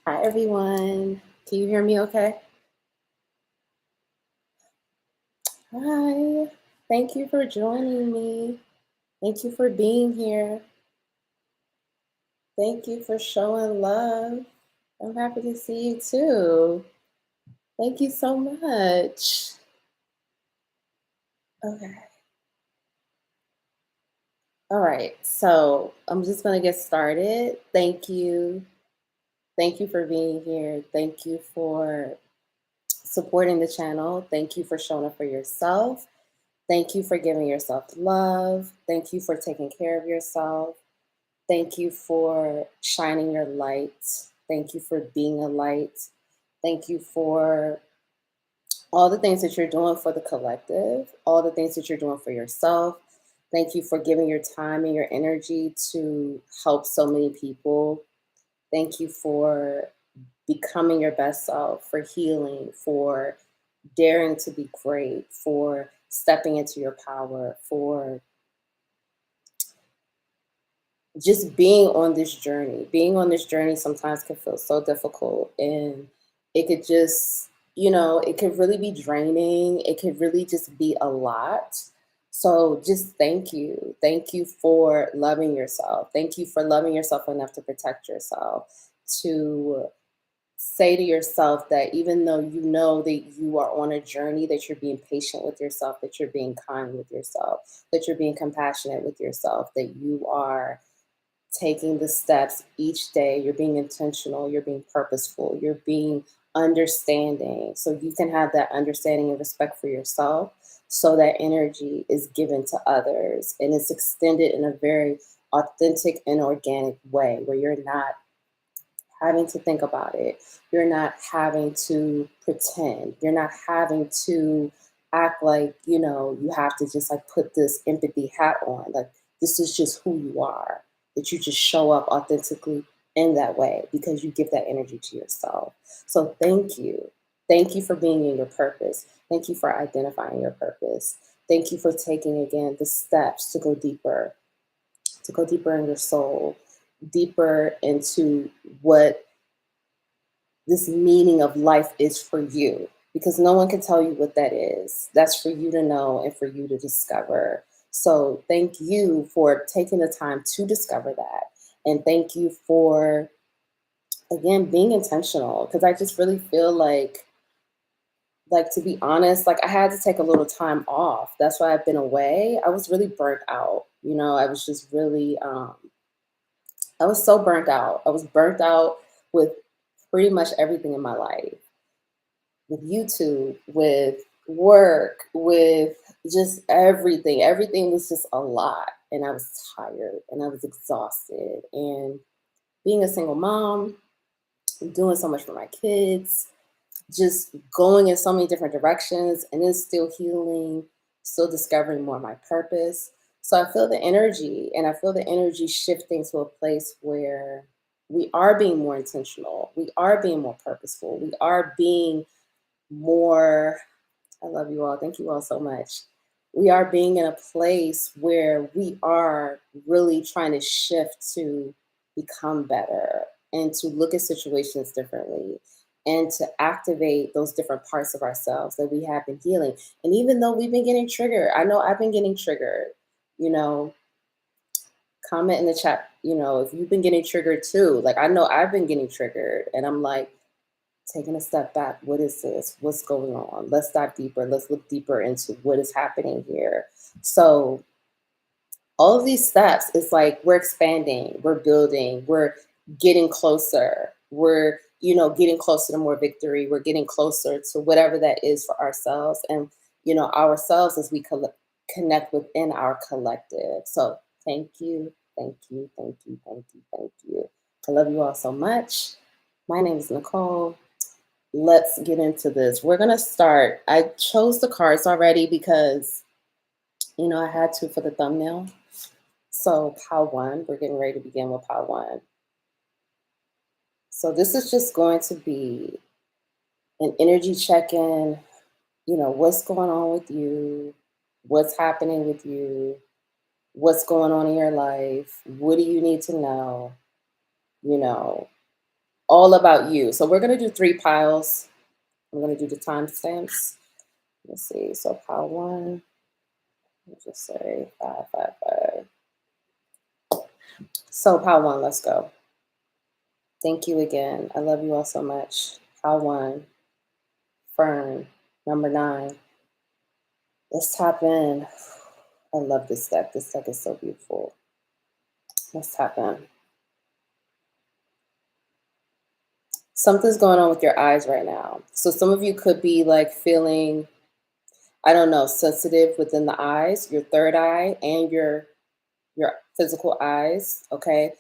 Hi, everyone. Can you hear me okay? Hi. Thank you for joining me. Thank you for being here. Thank you for showing love. I'm happy to see you too. Thank you so much. Okay. All right. So I'm just going to get started. Thank you. Thank you for being here. Thank you for supporting the channel. Thank you for showing up for yourself. Thank you for giving yourself love. Thank you for taking care of yourself. Thank you for shining your light. Thank you for being a light. Thank you for all the things that you're doing for the collective, all the things that you're doing for yourself. Thank you for giving your time and your energy to help so many people. Thank you for becoming your best self, for healing, for daring to be great, for stepping into your power, for just being on this journey. Being on this journey sometimes can feel so difficult, and it could just, it could really be draining. It could really just be a lot. So just thank you. Thank you for loving yourself. Thank you for loving yourself enough to protect yourself, to say to yourself that even though you know that you are on a journey, that you're being patient with yourself, that you're being kind with yourself, that you're being compassionate with yourself, that you are taking the steps each day. You're being intentional, you're being purposeful, you're being understanding. So you can have that understanding and respect for yourself, so that energy is given to others and it's extended in a very authentic and organic way where you're not having to think about it. You're not having to pretend. You're not having to act like, you have to just like put this empathy hat on. Like this is just who you are. That you just show up authentically in that way because you give that energy to yourself. So thank you. Thank you for being in your purpose. Thank you for identifying your purpose. Thank you for taking again the steps to go deeper in your soul, deeper into what this meaning of life is for you, because no one can tell you what that is. That's for you to know and for you to discover. So thank you for taking the time to discover that. And thank you for, again, being intentional, because I just really feel like to be honest, like I had to take a little time off. That's why I've been away. I was really burnt out. I was just really I was so burnt out. I was burnt out with pretty much everything in my life, with YouTube, with work, with just everything. Everything was just a lot. And I was tired and I was exhausted. And being a single mom, doing so much for my kids, just going in so many different directions, and then still healing, still discovering more of my purpose. So I feel the energy, and I feel the energy shifting to a place where we are being more intentional, we are being more purposeful, we are being more. I love you all. Thank you all so much. We are being in a place where we are really trying to shift to become better and to look at situations differently and to activate those different parts of ourselves that we have been healing. And even though we've been getting triggered, I know I've been getting triggered, you know, comment in the chat, if you've been getting triggered too. Like I know I've been getting triggered and I'm like, taking a step back, what is this? What's going on? Let's dive deeper. Let's look deeper into what is happening here. So, all of these steps, it's like we're expanding, we're building, we're getting closer. We're, getting closer to more victory. We're getting closer to whatever that is for ourselves and, ourselves as we connect within our collective. So, thank you, thank you, thank you, thank you, thank you. I love you all so much. My name is Nicole. Let's get into this. We're going to start. I chose the cards already because, I had to for the thumbnail. So, pile one, we're getting ready to begin with pile one. So, this is just going to be an energy check in. What's going on with you? What's happening with you? What's going on in your life? What do you need to know? You know, all about you. So we're going to do 3 piles. I'm going to do the timestamps. Let's see. So pile one, let's just say 555. So pile one, let's go. Thank you again. I love you all so much. Pile one, Fern, number 9. Let's tap in. I love this deck. This deck is so beautiful. Let's tap in. Something's going on with your eyes right now. So some of you could be like feeling, I don't know, sensitive within the eyes, your third eye and your physical eyes, okay?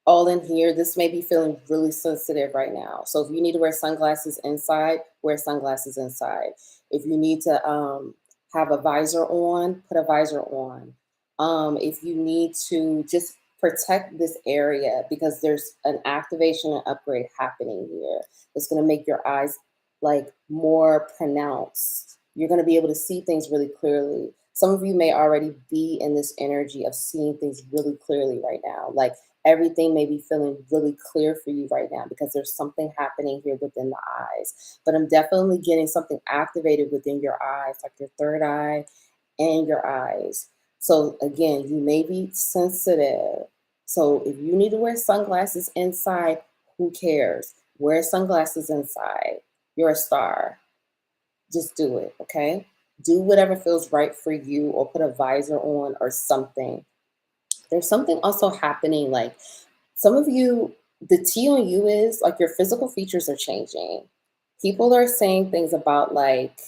All in here. This may be feeling really sensitive right now. So if you need to wear sunglasses inside, wear sunglasses inside. If you need to have a visor on, put a visor on. If you need to just protect this area because there's an activation and upgrade happening here. It's going to make your eyes like more pronounced. You're going to be able to see things really clearly. Some of you may already be in this energy of seeing things really clearly right now. Like everything may be feeling really clear for you right now because there's something happening here within the eyes. But I'm definitely getting something activated within your eyes, like your third eye and your eyes. So again, you may be sensitive. So if you need to wear sunglasses inside, who cares? Wear sunglasses inside. You're a star. Just do it, okay? Do whatever feels right for you, or put a visor on or something. There's something also happening, like some of you, the T on you is like your physical features are changing. People are saying things about like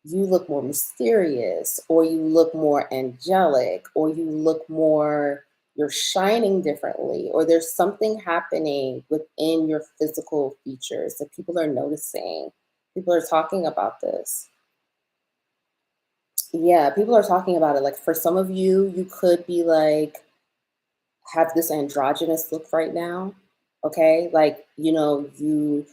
you look more mysterious, or you look more angelic, or you look more, you're shining differently, or there's something happening within your physical features that people are noticing. People are talking about this. Yeah, people are talking about it. Like for some of you, you could be like, have this androgynous look right now. Okay. Like, you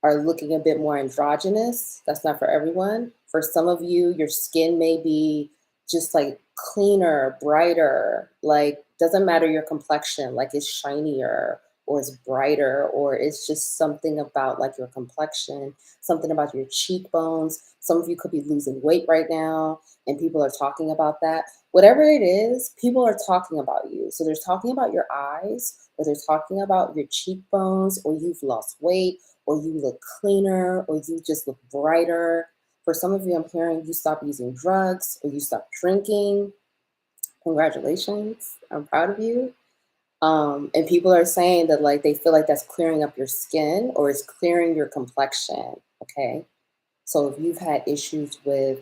are looking a bit more androgynous. That's not for everyone. For some of you, your skin may be just like cleaner, brighter. Like, doesn't matter your complexion, like it's shinier or it's brighter, or it's just something about like your complexion, something about your cheekbones. Some of you could be losing weight right now, and people are talking about that. Whatever it is, people are talking about you. So they're talking about your eyes, or they're talking about your cheekbones, or you've lost weight, or you look cleaner, or you just look brighter. For some of you, I'm hearing you stop using drugs, or you stop drinking. Congratulations. I'm proud of you. And people are saying that like they feel like that's clearing up your skin, or it's clearing your complexion. Okay. So if you've had issues with,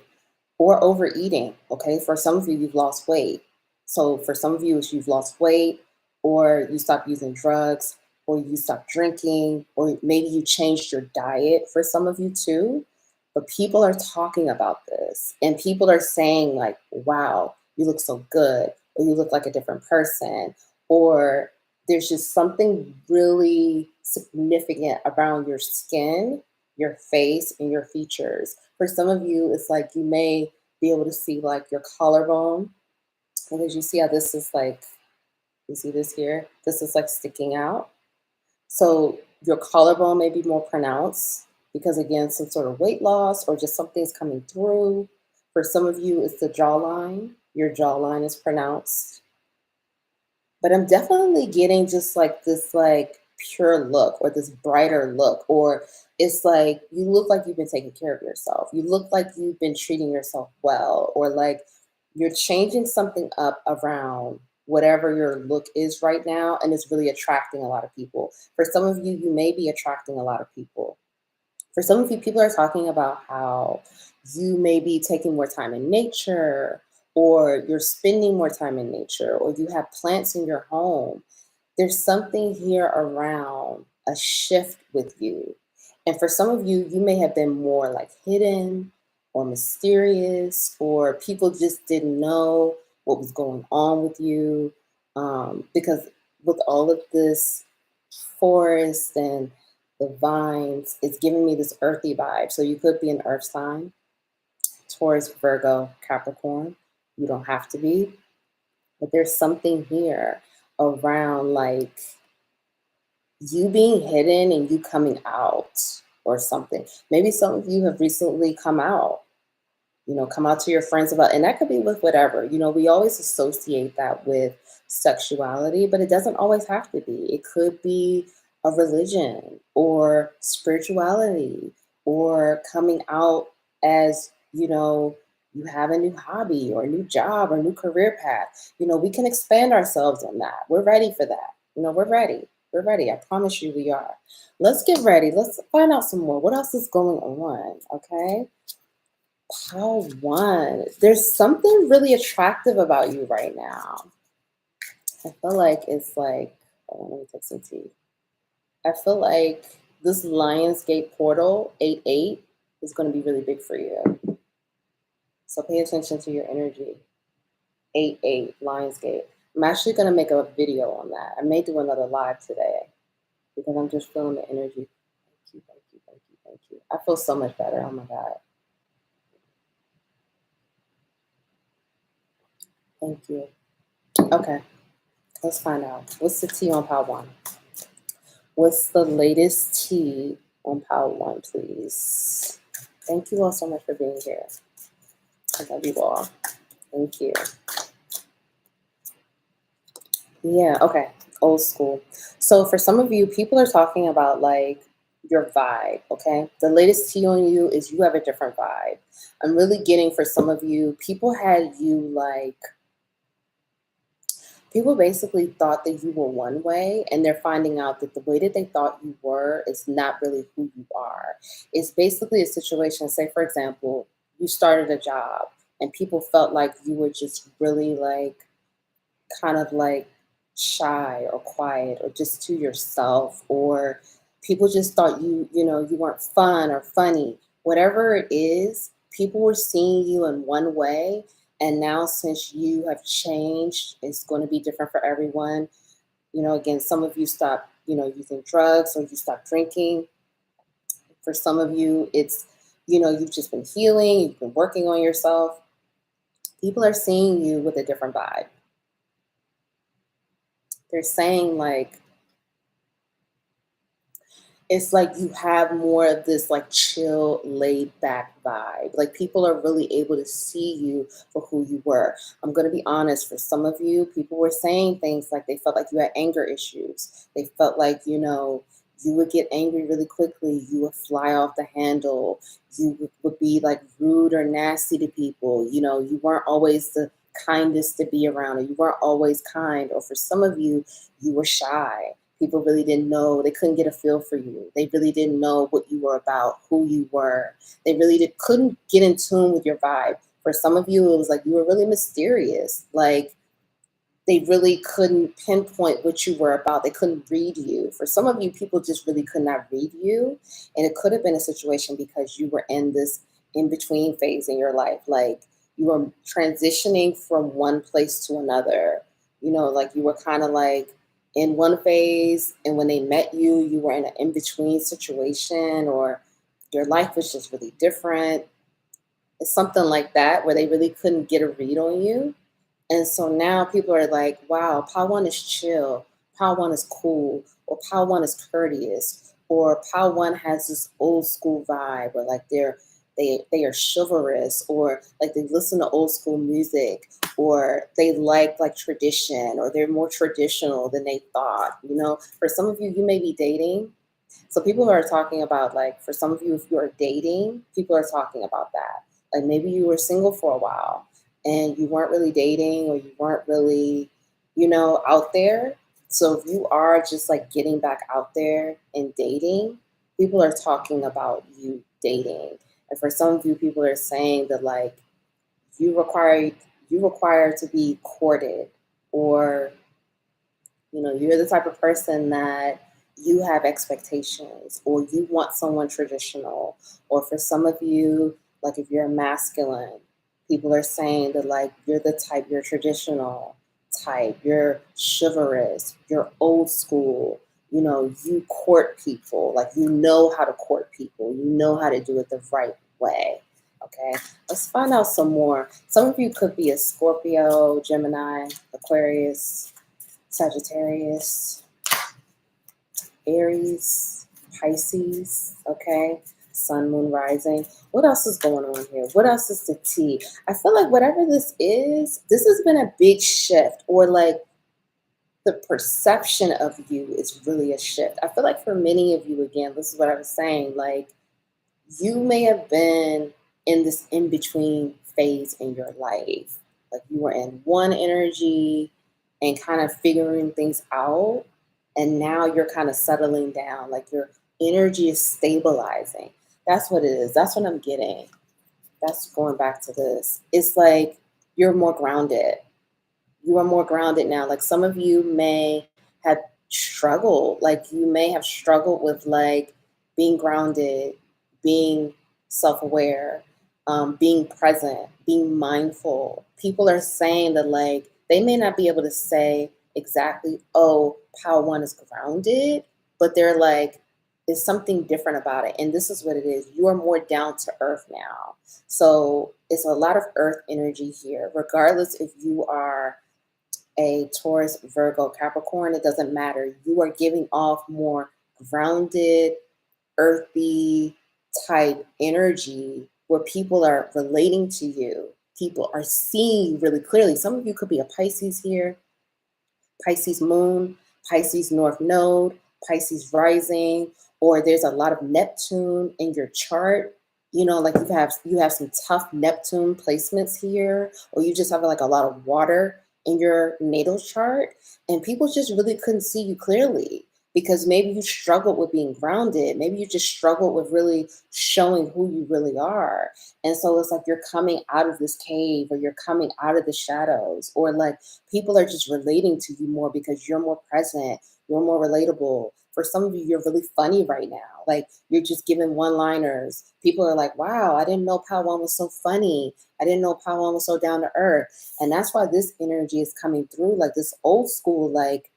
or overeating, okay? For some of you, you've lost weight. So for some of you, it's you've lost weight, or you stopped using drugs, or you stopped drinking, or maybe you changed your diet for some of you too. But people are talking about this, and people are saying, like, wow, you look so good, or you look like a different person, or there's just something really significant around your skin, your face, and your features. For some of you, it's like you may be able to see like your collarbone, because you see how this is like, you see this here? This is like sticking out. So your collarbone may be more pronounced because, again, some sort of weight loss or just something's coming through. For some of you, it's the jawline. Your jawline is pronounced. But I'm definitely getting just like this like pure look, or this brighter look, or it's like you look like you've been taking care of yourself. You look like you've been treating yourself well, or like you're changing something up around whatever your look is right now, and it's really attracting a lot of people. For some of you, you may be attracting a lot of people. For some of you, people are talking about how you may be taking more time in nature, or you're spending more time in nature, or you have plants in your home. There's something here around a shift with you. And for some of you, you may have been more like hidden or mysterious, or people just didn't know what was going on with you. Because with all of this forest and the vines, it's giving me this earthy vibe. So you could be an earth sign, Taurus, Virgo, Capricorn. You don't have to be, but there's something here around like you being hidden and you coming out or something. Maybe some of you have recently come out, come out to your friends about, and that could be with whatever. We always associate that with sexuality, but it doesn't always have to be. It could be a religion or spirituality or coming out as, you have a new hobby or a new job or new career path. We can expand ourselves on that. We're ready for that. We're ready. We're ready. I promise you we are. Let's get ready. Let's find out some more. What else is going on? Okay. Pile one. There's something really attractive about you right now. I feel like it's like, hold on, let me take some tea. I feel like this Lionsgate portal, 8-8, is going to be really big for you. So pay attention to your energy. 8-8, Lionsgate. I'm actually going to make a video on that. I may do another live today because I'm just feeling the energy. Thank you, thank you, thank you, thank you. I feel so much better. Oh my God. Thank you. Okay. Let's find out. What's the T on pile one? What's the latest T on pile one, please? Thank you all so much for being here. I love you all. Thank you. Yeah, okay. Old school. So for some of you, people are talking about like your vibe, okay? The latest T on you is you have a different vibe. I'm really getting for some of you, people had you like, people basically thought that you were one way, and they're finding out that the way that they thought you were is not really who you are. It's basically a situation, say, for example, you started a job and people felt like you were just really like, kind of like shy or quiet or just to yourself, or people just thought you weren't fun or funny. Whatever it is, people were seeing you in one way, and now since you have changed, it's going to be different for everyone. Again, some of you stop using drugs or you stop drinking. For some of you, it's you've just been healing, you've been working on yourself. People are seeing you with a different vibe. They're saying like, it's like you have more of this like chill, laid back vibe. Like people are really able to see you for who you were. I'm going to be honest, for some of you, people were saying things like they felt like you had anger issues. They felt like, you would get angry really quickly. You would fly off the handle. You would be like rude or nasty to people. You weren't always the kindest to be around, or you weren't always kind. Or for some of you, you were shy. People really didn't know. They couldn't get a feel for you. They really didn't know what you were about, who you were. They really couldn't get in tune with your vibe. For some of you, it was like you were really mysterious. Like they really couldn't pinpoint what you were about. They couldn't read you. For some of you, people just really could not read you. And it could have been a situation because you were in this in-between phase in your life. Like you were transitioning from one place to another. Like you were kind of like in one phase, and when they met you, you were in an in-between situation, or your life was just really different. It's something like that where they really couldn't get a read on you. And so now people are like, wow, Pal One is chill, Pal One is cool, or Pal One is courteous, or Pal One has this old school vibe, or like they are chivalrous, or like they listen to old school music, or they like tradition, or they're more traditional than they thought. For some of you, you may be dating. So people are talking about, like, for some of you, if you're dating, people are talking about that. Like maybe you were single for a while and you weren't really dating, or you weren't really, out there. So if you are just like getting back out there and dating, people are talking about you dating. And for some of you, people are saying that like you require to be courted, or you're the type of person that you have expectations, or you want someone traditional. Or for some of you, like if you're masculine, people are saying that like you're traditional type, you're chivalrous, you're old school, you court people, like you know how to court people, you know how to do it the right way. Okay, let's find out some more. Some of you could be a Scorpio, Gemini, Aquarius, Sagittarius. Aries, Pisces, okay? Sun, moon, rising. What else is going on here? What else is the T? I feel like whatever this has been a big shift, or like the perception of you is really a shift. I feel like for many of you, again, this is what I was saying, like you may have been in this in between phase in your life. Like you were in one energy and kind of figuring things out. And now you're kind of settling down. Like your energy is stabilizing. That's what it is. That's what I'm getting. That's going back to this. It's like you're more grounded. You are more grounded now. Like some of you may have struggled, like you may have struggled with like being grounded, being self-aware, being present, being mindful. People are saying that like they may not be able to say exactly, oh, Power One is grounded, but they're like, there's something different about it. And this is what it is. You are more down to earth now. So it's a lot of earth energy here, regardless if you are a Taurus, Virgo, Capricorn, it doesn't matter. You are giving off more grounded, earthy type energy where people are relating to you. People are seeing you really clearly. Some of you could be a Pisces here, Pisces moon, Pisces north node, Pisces rising, or there's a lot of Neptune in your chart. You know, like you have some tough Neptune placements here, or you just have like a lot of water in your natal chart, and people just really couldn't see you clearly because maybe you struggled with being grounded. Maybe you just struggled with really showing who you really are. And so it's like you're coming out of this cave, or you're coming out of the shadows, or like people are just relating to you more because you're more present, you're more relatable. For some of you, you're really funny right now. Like you're just giving one-liners. People are like, wow, I didn't know One was so funny. I didn't know One was so down to earth. And that's why this energy is coming through, like this old school, like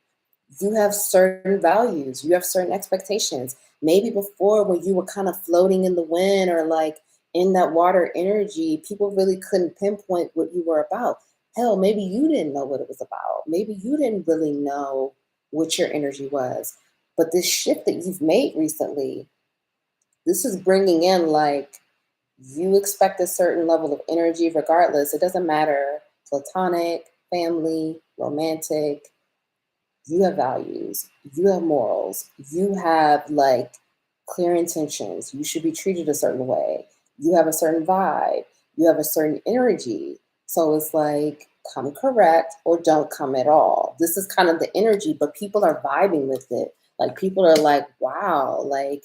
you have certain values, you have certain expectations. Maybe before, when you were kind of floating in the wind or like in that water energy, people really couldn't pinpoint what you were about. Hell, maybe you didn't know what it was about. Maybe you didn't really know what your energy was. But this shift that you've made recently, this is bringing in like you expect a certain level of energy regardless. It doesn't matter, platonic, family, romantic. You have values, you have morals, you have like clear intentions. You should be treated a certain way. You have a certain vibe, you have a certain energy. So it's like, come correct or don't come at all. This is kind of the energy, but people are vibing with it. Like people are like, wow, like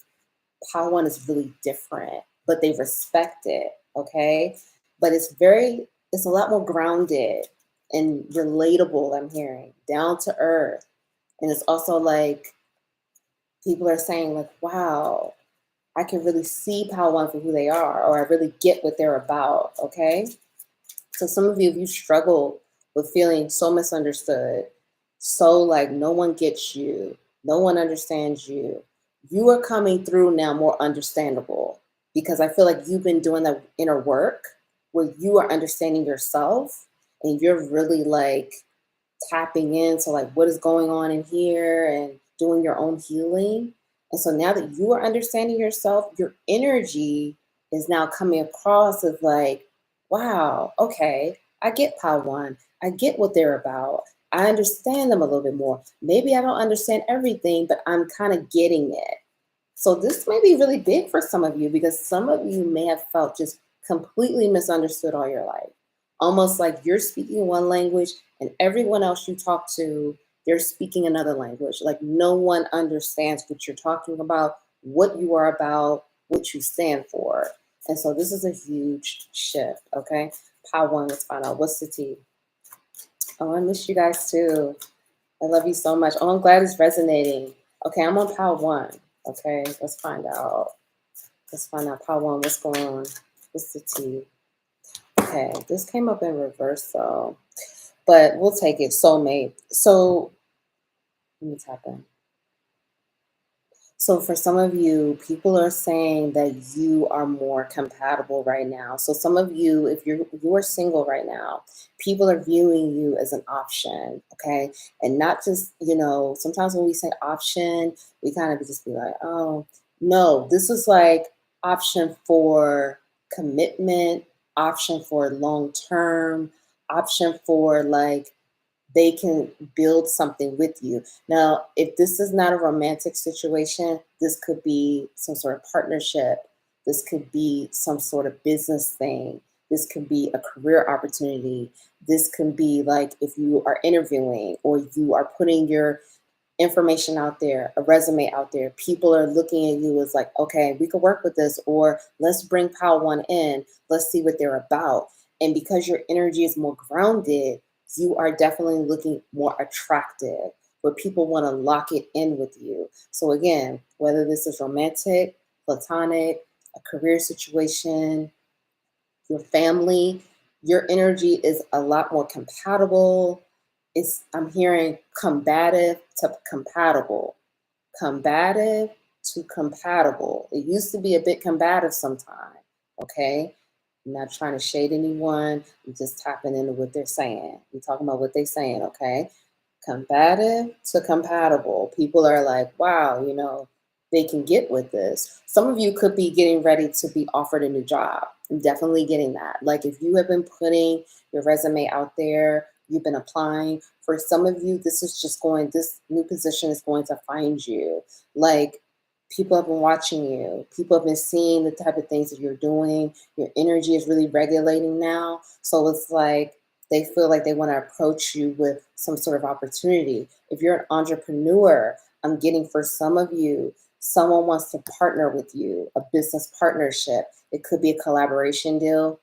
Power One is really different, but they respect it. Okay. But it's a lot more grounded and relatable, I'm hearing, down to earth. And it's also like people are saying, like, wow, I can really see Power One for who they are, or I really get what they're about. Okay. So some of you, if you struggle with feeling so misunderstood, so like no one gets you, no one understands you, you are coming through now more understandable, because I feel like you've been doing that inner work where you are understanding yourself, and you're really like tapping into like what is going on in here and doing your own healing. And so now that you are understanding yourself, your energy is now coming across as like, wow, okay, I get Power One. I get what they're about. I understand them a little bit more. Maybe I don't understand everything, but I'm kind of getting it. So this may be really big for some of you, because some of you may have felt just completely misunderstood all your life. Almost like you're speaking one language and everyone else you talk to, they're speaking another language. Like no one understands what you're talking about, what you are about, what you stand for. And so this is a huge shift, okay? Power One, let's find out. What's the T? Oh, I miss you guys too. I love you so much. Oh, I'm glad it's resonating. Okay, I'm on Power One. Okay, let's find out. Let's find out Power One. What's going on? What's the T? Okay, this came up in reverse though, but we'll take it. Soulmate. So let me tap in. So for some of you, people are saying that you are more compatible right now. So some of you, if you're single right now, people are viewing you as an option, okay? And not just, sometimes when we say option, we kind of just be like, oh, no, this is like option for commitment, option for long term, option for like they can build something with you. Now, if this is not a romantic situation, this could be some sort of partnership. This could be some sort of business thing. This could be a career opportunity. This can be like if you are interviewing or you are putting your information out there, a resume out there, people are looking at you as like, okay, we could work with this, or let's bring Pal One in, let's see what they're about. And because your energy is more grounded, you are definitely looking more attractive, where people want to lock it in with you. So again, whether this is romantic, platonic, a career situation, your family, your energy is a lot more compatible. I'm hearing combative to compatible, combative to compatible. It used to be a bit combative sometime, okay? I'm not trying to shade anyone. I'm just tapping into what they're saying. I'm talking about what they're saying, okay? Combative to compatible. People are like, wow, they can get with this. Some of you could be getting ready to be offered a new job. I'm definitely getting that. Like if you have been putting your resume out there, you've been applying. For some of you, this new position is going to find you. Like people have been watching you. People have been seeing the type of things that you're doing. Your energy is really regulating now. So it's like they feel like they want to approach you with some sort of opportunity. If you're an entrepreneur, I'm getting for some of you, someone wants to partner with you, a business partnership. It could be a collaboration deal.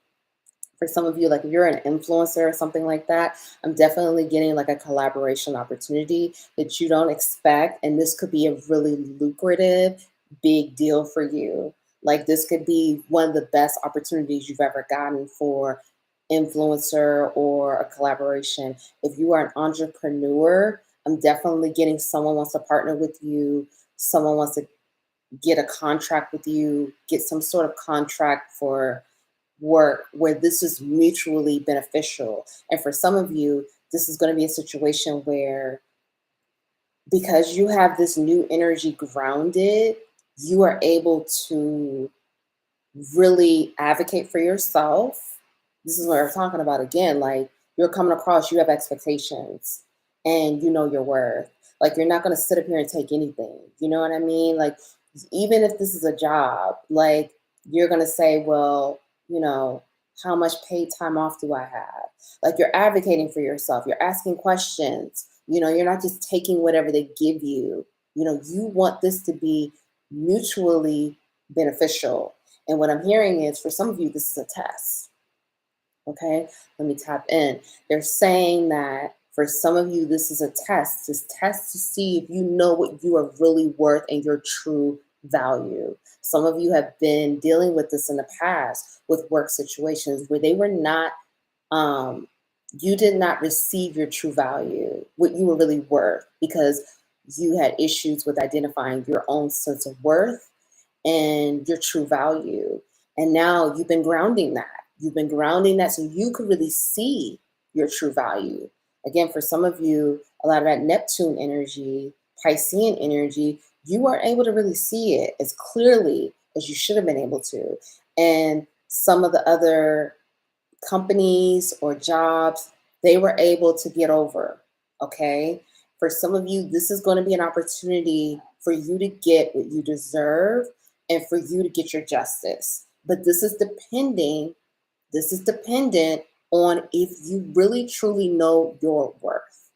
For some of you, like if you're an influencer or something like that, I'm definitely getting like a collaboration opportunity that you don't expect. And this could be a really lucrative, big deal for you. Like this could be one of the best opportunities you've ever gotten for influencer or a collaboration. If you are an entrepreneur, I'm definitely getting someone wants to partner with you, someone wants to get a contract with you, get some sort of contract for work where this is mutually beneficial. And for some of you, this is going to be a situation where because you have this new energy grounded, you are able to really advocate for yourself. This is what we're talking about again. Like you're coming across, you have expectations and you know your worth. Like you're not going to sit up here and take anything. You know what I mean? Like even if this is a job, like you're going to say, well, you know, how much paid time off do I have? Like you're advocating for yourself. You're asking questions. You're not just taking whatever they give you. You want this to be mutually beneficial. And what I'm hearing is for some of you, this is a test. Okay, let me tap in. They're saying that for some of you, this is a test. This test to see if you know what you are really worth and your true value. Some of you have been dealing with this in the past with work situations where they were not, you did not receive your true value, what you were really worth, because you had issues with identifying your own sense of worth and your true value. And now you've been grounding that. You've been grounding that so you could really see your true value. Again, for some of you, a lot of that Neptune energy, Piscean energy, you are able to really see it as clearly as you should have been able to. And some of the other companies or jobs, they were able to get over. Okay. For some of you, this is going to be an opportunity for you to get what you deserve and for you to get your justice. But this is dependent on if you really truly know your worth.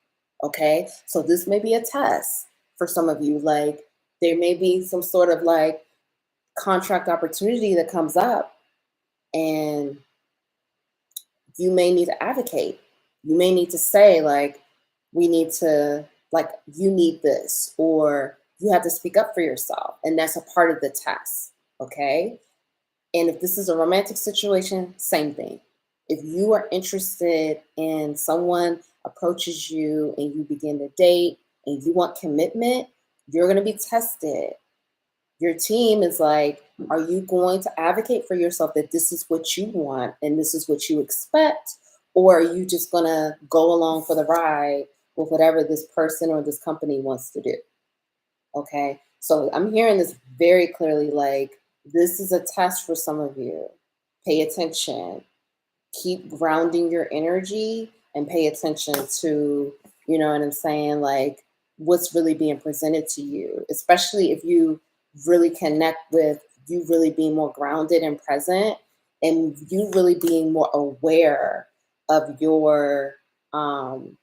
Okay. So this may be a test for some of you. Like there may be some sort of like contract opportunity that comes up and you may need to advocate. You may need to say, like, we need to, like, you need this, or you have to speak up for yourself. And that's a part of the test. Okay. And if this is a romantic situation, same thing. If you are interested in someone approaches you and you begin to date and you want commitment, you're going to be tested. Your team is like, are you going to advocate for yourself that this is what you want and this is what you expect? Or are you just going to go along for the ride with whatever this person or this company wants to do? Okay. So I'm hearing this very clearly, like, this is a test for some of you. Pay attention, keep grounding your energy, and pay attention to, you know what I'm saying, like, what's really being presented to you, especially if you really connect with you really being more grounded and present, and you really being more aware of your um,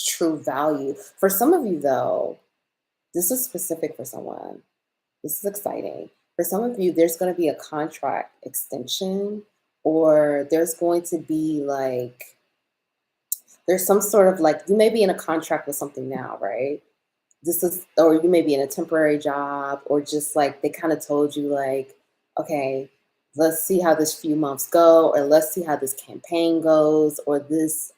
true value. For some of you, though, this is specific for someone. This is exciting. For some of you, there's going to be a contract extension, or there's going to be like, there's some sort of like, you may be in a contract with something now, right? This is, or you may be in a temporary job, or just like they kind of told you, like, okay, let's see how this few months go, or let's see how this campaign goes, or this,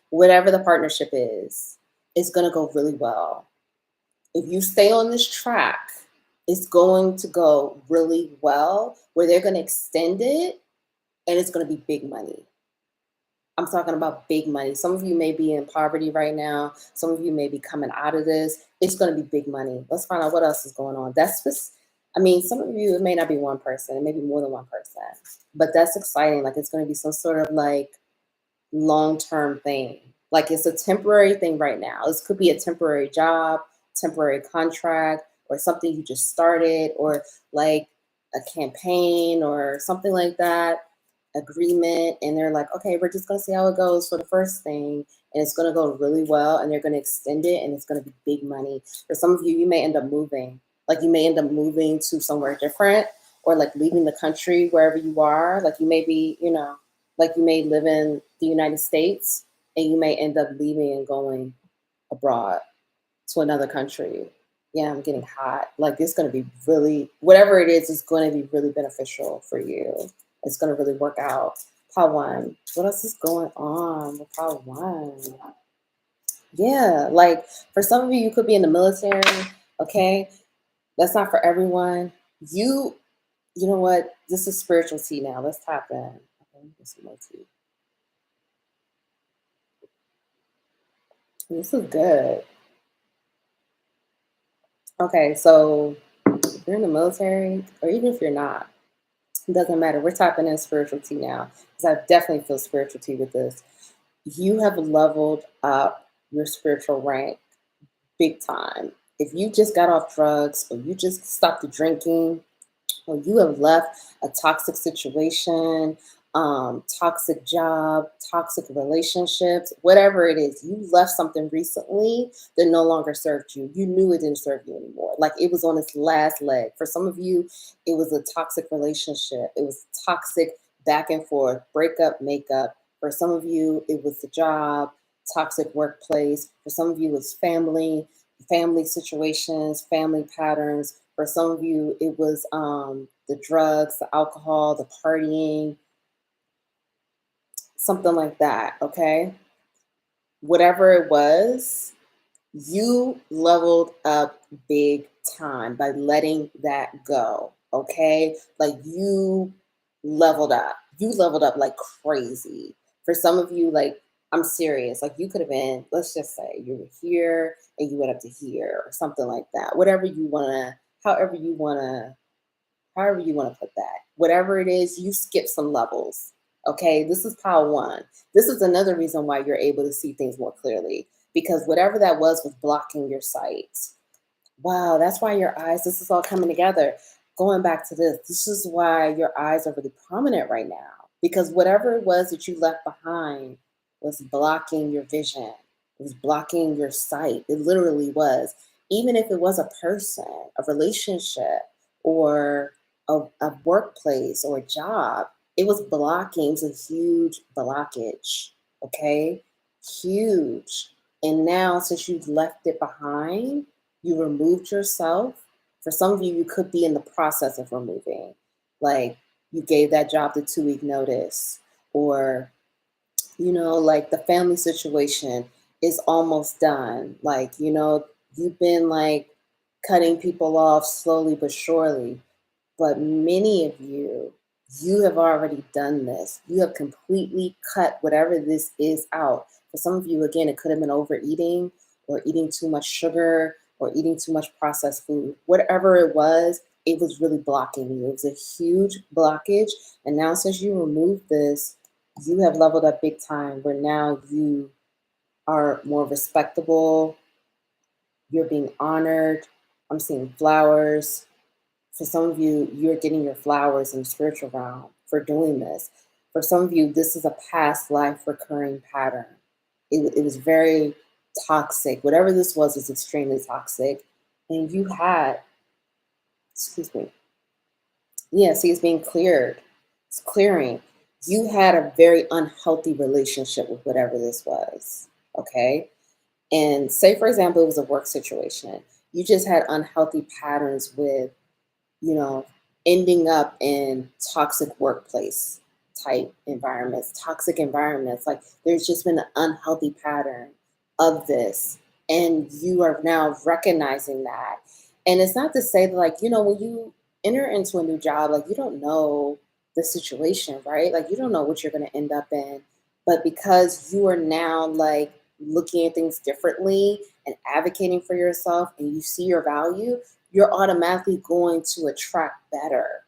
whatever the partnership is, it's going to go really well. If you stay on this track, it's going to go really well, where they're going to extend it, and it's going to be big money. I'm talking about big money. Some of you may be in poverty right now. Some of you may be coming out of this. It's going to be big money. Let's find out what else is going on. That's just, I mean, some of you, it may not be one person, it may be more than one person, but that's exciting. Like, it's going to be some sort of like long-term thing. Like, it's a temporary thing right now. This could be a temporary job, temporary contract, or something you just started, or like a campaign or something like that, agreement. And they're like, okay, we're just gonna see how it goes for the first thing. And it's gonna go really well, and they're gonna extend it, and it's gonna be big money. For some of you, you may end up moving. Like, you may end up moving to somewhere different, or like leaving the country wherever you are. Like, you may be, you know, like you may live in the United States, and you may end up leaving and going abroad to another country. Yeah, I'm getting hot. Like, it's going to be really, whatever it is going to be really beneficial for you. It's going to really work out. Pile one. What else is going on with pile one? Yeah, like, for some of you, you could be in the military. Okay, that's not for everyone. You know what? This is spiritual tea now. Let's tap in. Okay, get some more tea. This is good. Okay, so if you're in the military, or even if you're not, it doesn't matter. We're tapping in spirituality now, because I definitely feel spirituality with this. You have leveled up your spiritual rank big time. If you just got off drugs, or you just stopped drinking, or you have left a toxic situation, toxic job, toxic relationships, whatever it is, you left something recently that no longer served you. You knew it didn't serve you anymore. Like, it was on its last leg. For some of you, it was a toxic relationship. It was toxic back and forth, breakup, makeup. For some of you, it was the job, toxic workplace. For some of you, it's family situations, family patterns. For some of you, it was the drugs, the alcohol, the partying, something like that. Okay. Whatever it was, you leveled up big time by letting that go. Okay. Like, you leveled up. You leveled up like crazy. For some of you, like, I'm serious. Like, you could have been, let's just say you were here and you went up to here, or something like that. Whatever you want to, however you want to, however you want to put that. Whatever it is, you skip some levels. Okay, this is pile one. This is another reason why you're able to see things more clearly, because whatever that was blocking your sight. Wow, that's why your eyes, this is all coming together. Going back to this is why your eyes are really prominent right now, because whatever it was that you left behind was blocking your vision, it was blocking your sight. It literally was. Even if it was a person, a relationship, or a workplace or a job, it was blocking. It's a huge blockage. Okay, huge. And now, since you've left it behind, you removed yourself. For some of you, you could be in the process of removing. Like, you gave that job the 2-week notice, or, you know, like, the family situation is almost done. Like, you know, you've been like cutting people off slowly but surely. But many of you, you have already done this. You have completely cut whatever this is out. For some of you, again, it could have been overeating or eating too much sugar or eating too much processed food. Whatever it was really blocking you. It was a huge blockage. And now, since you removed this, you have leveled up big time where now you are more respectable. You're being honored. I'm seeing flowers. For some of you, you're getting your flowers in the spiritual realm for doing this. For some of you, this is a past life recurring pattern. It was very toxic. Whatever this was is extremely toxic. And you had, excuse me, yeah, see, it's being cleared. It's clearing. You had a very unhealthy relationship with whatever this was. Okay. And say, for example, it was a work situation. You just had unhealthy patterns with, you know, ending up in toxic workplace type environments, toxic environments. Like there's just been an unhealthy pattern of this. And you are now recognizing that. And it's not to say that, like, when you enter into a new job, like, you don't know the situation, right? Like, you don't know what you're going to end up in. But because you are now like looking at things differently and advocating for yourself and you see your value, you're automatically going to attract better.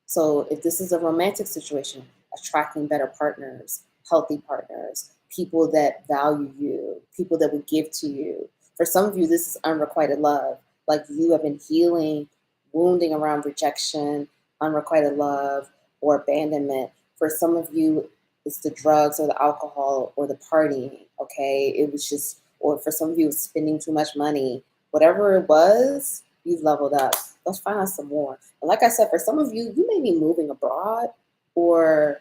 So if this is a romantic situation, attracting better partners, healthy partners, people that value you, people that would give to you. For some of you, this is unrequited love. Like you have been healing, wounding around rejection, unrequited love, or abandonment. For some of you, it's the drugs or the alcohol or the partying. Okay. It was just, or for some of you, it's spending too much money. Whatever it was, you've leveled up. Let's find out some more. And like I said, for some of you, you may be moving abroad, or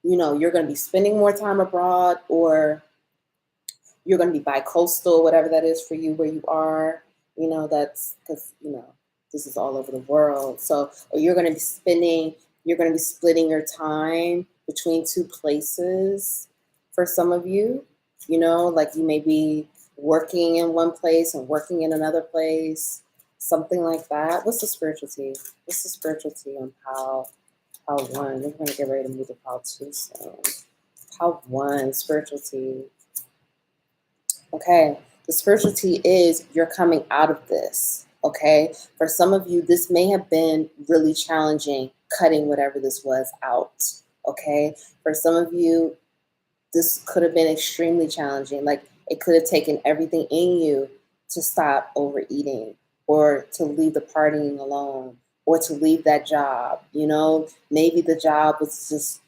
you're going to be spending more time abroad, or you're going to be bi-coastal, whatever that is for you where you are. That's because this is all over the world. So, or you're going to be splitting your time between two places. For some of you, like you may be working in one place and working in another place, something like that. What's the spirituality? What's the spirituality on Pile 1? We're going to get ready to move to Pile 2 soon. Pile 1, spirituality. Okay, the spirituality is you're coming out of this. Okay, for some of you, this may have been really challenging, cutting whatever this was out. Okay, for some of you, this could have been extremely challenging. Like it could have taken everything in you to stop overeating, or to leave the partying alone, or to leave that job. Maybe the job was just,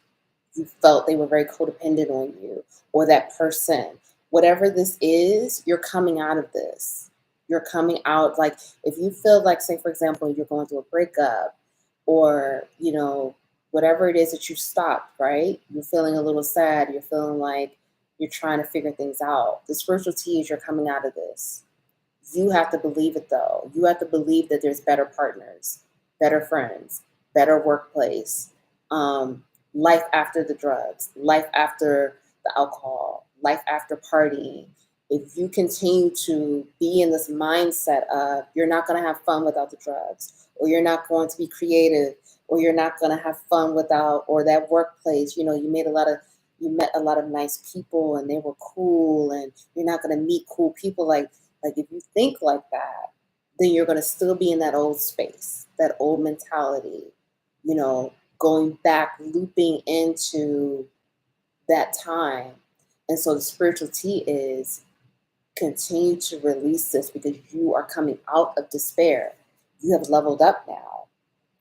you felt they were very codependent on you, or that person. Whatever this is, you're coming out of this. You're coming out. Like if you feel like, say, for example, you're going through a breakup, or, whatever it is that you stopped, right? You're feeling a little sad. You're feeling like you're trying to figure things out. The spirituality is you're coming out of this. You have to believe it though. You have to believe that there's better partners, better friends, better workplace, life after the drugs, life after the alcohol, life after partying. If you continue to be in this mindset of you're not going to have fun without the drugs, or you're not going to be creative, or you're not going to have fun without, or that workplace, you met a lot of nice people and they were cool, and you're not going to meet cool people. Like if you think like that, then you're going to still be in that old space, that old mentality, going back, looping into that time. And so the spirituality is continue to release this, because you are coming out of despair. You have leveled up now.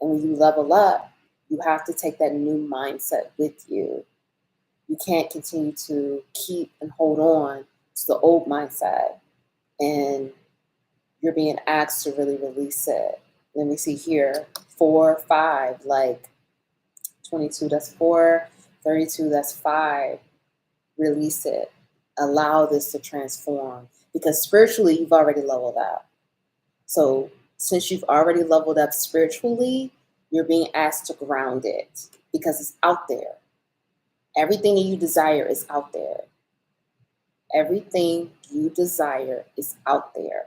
And when you level up, you have to take that new mindset with you. You can't continue to keep and hold on to the old mindset. And you're being asked to really release it. Let me see here. 4, 5, like 22, that's 4, 32, that's 5. Release it. Allow this to transform, because spiritually you've already leveled up. So since you've already leveled up spiritually, you're being asked to ground it, because it's out there. Everything that you desire is out there. Everything you desire is out there.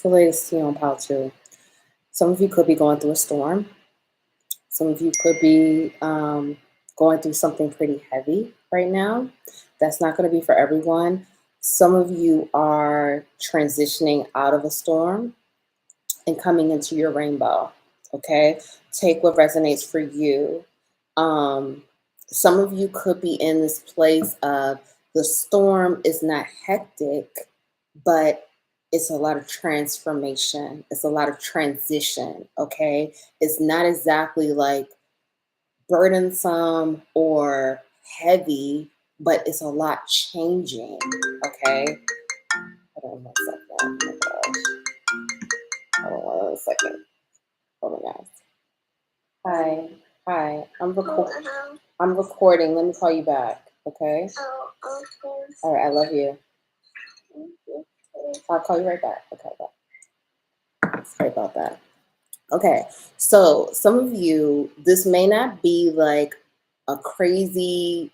It's the latest tea on pile two. Some of you could be going through a storm. Some of you could be going through something pretty heavy right now. That's not going to be for everyone. Some of you are transitioning out of a storm and coming into your rainbow. Okay, take what resonates for you. Um, some of you could be in this place of the storm is not hectic, but it's a lot of transformation. It's a lot of transition. Okay, it's not exactly like burdensome or heavy, but it's a lot changing. Okay, hold on one second. Oh my gosh. Hold on one second. Hold on, guys. Hi, hi. I'm recording. Let me call you back. Okay. All right. I love you. I'll call you right back. Okay. Bye. Sorry about that. Okay. So some of you, this may not be like a crazy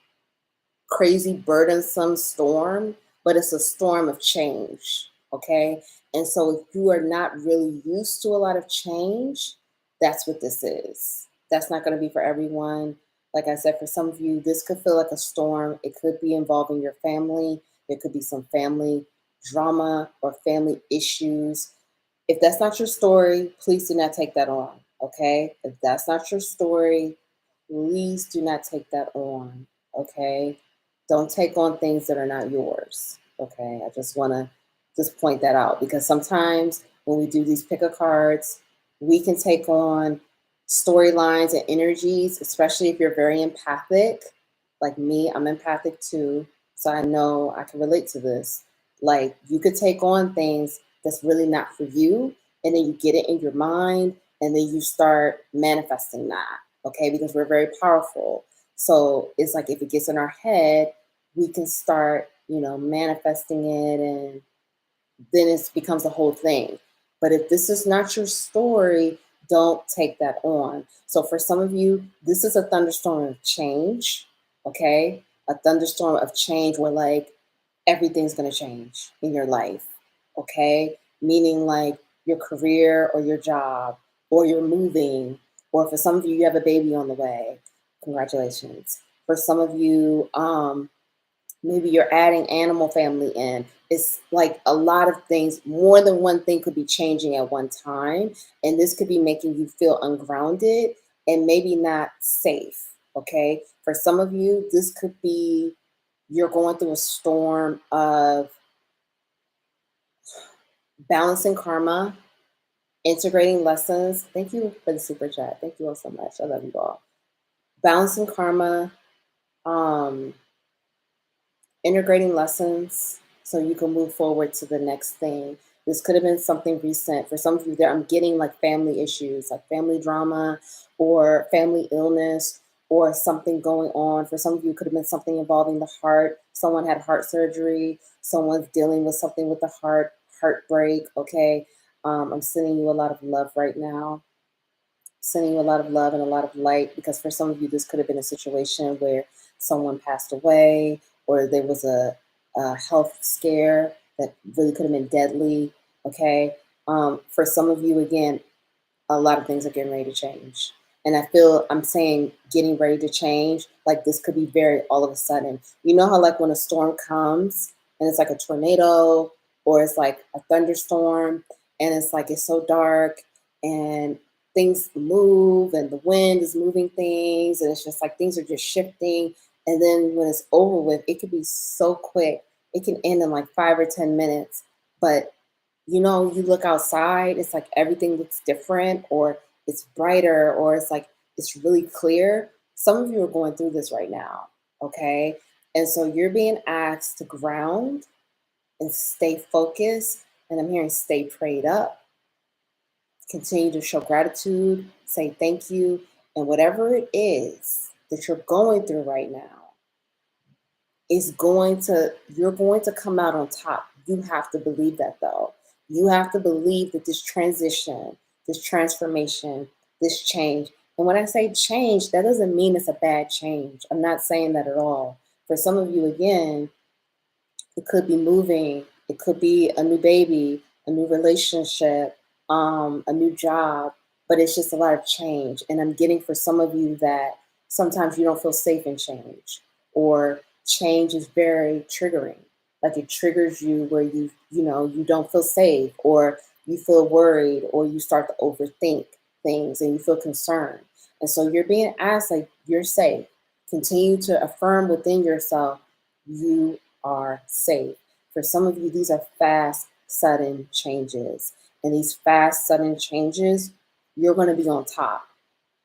burdensome storm, but it's a storm of change. Okay. And so if you are not really used to a lot of change, that's what this is. That's not going to be for everyone. Like I said, for some of you, this could feel like a storm. It could be involving your family. There could be some family drama or family issues. If that's not your story, please do not take that on. Okay. If that's not your story, please do not take that on. Okay. Don't take on things that are not yours. Okay. I just want to just point that out because sometimes when we do these pick a cards, we can take on storylines and energies, especially if you're very empathic. Like me, I'm empathic too. So I know I can relate to this. Like you could take on things that's really not for you, and then you get it in your mind, and then you start manifesting that. Okay, because we're very powerful. So it's like if it gets in our head, we can start, manifesting it, and then it becomes a whole thing. But if this is not your story, don't take that on. So for some of you, this is a thunderstorm of change, okay? A thunderstorm of change where like everything's going to change in your life, okay? Meaning like your career or your job or you're moving, or for some of you, you have a baby on the way. Congratulations. For some of you, maybe you're adding animal family in. It's like a lot of things, more than one thing could be changing at one time. And this could be making you feel ungrounded and maybe not safe. Okay. For some of you, this could be you're going through a storm of balancing karma, integrating lessons. Thank you for the super chat. Thank you all so much. I love you all. Balancing karma, um, integrating lessons so you can move forward to the next thing. This could have been something recent. For some of you, there I'm getting like family issues, like family drama or family illness or something going on. For some of you, it could have been something involving the heart. Someone had heart surgery. Someone's dealing with something with the heart, heartbreak. Okay. I'm sending you a lot of love right now. Sending you a lot of love and a lot of light, because for some of you, this could have been a situation where someone passed away or there was a health scare that really could have been deadly. Okay. For some of you, again, a lot of things are getting ready to change. And I feel I'm saying getting ready to change, like this could be very all of a sudden. You know how like when a storm comes and it's like a tornado or it's like a thunderstorm and it's like it's so dark and things move and the wind is moving things and it's just like things are just shifting. And then when it's over with, it could be so quick. It can end in like 5 or 10 minutes. But you look outside, it's like everything looks different or it's brighter or it's like it's really clear. Some of you are going through this right now, okay? And so you're being asked to ground and stay focused. And I'm hearing stay prayed up, continue to show gratitude, say thank you, and whatever it is that you're going through right now, you're going to come out on top. You have to believe that though. You have to believe that this transition, this transformation, this change. And when I say change, that doesn't mean it's a bad change. I'm not saying that at all. For some of you, again, it could be moving, it could be a new baby, a new relationship, a new job, but it's just a lot of change. And I'm getting for some of you that sometimes you don't feel safe in change, or change is very triggering. Like it triggers you where you don't feel safe, or you feel worried, or you start to overthink things and you feel concerned. And so you're being asked, like, you're safe. Continue to affirm within yourself, you are safe. For some of you, these are fast, sudden changes. And these fast, sudden changes, you're going to be on top,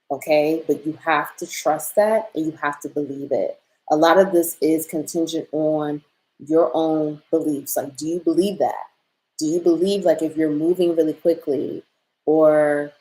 okay? But you have to trust that and you have to believe it. A lot of this is contingent on your own beliefs. Like, do you believe that? Do you believe, like, if you're moving really quickly, or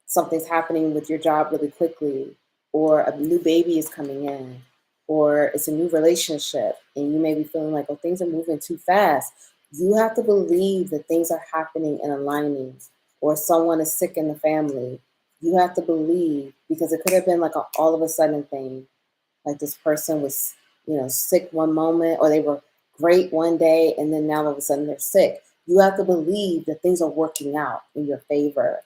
something's happening with your job really quickly, or a new baby is coming in, or it's a new relationship, and you may be feeling like, oh, things are moving too fast. You have to believe that things are happening and aligning, or someone is sick in the family. You have to believe, because it could have been like a all of a sudden thing. Like this person was, sick one moment, or they were great one day, and then now all of a sudden they're sick. You have to believe that things are working out in your favor.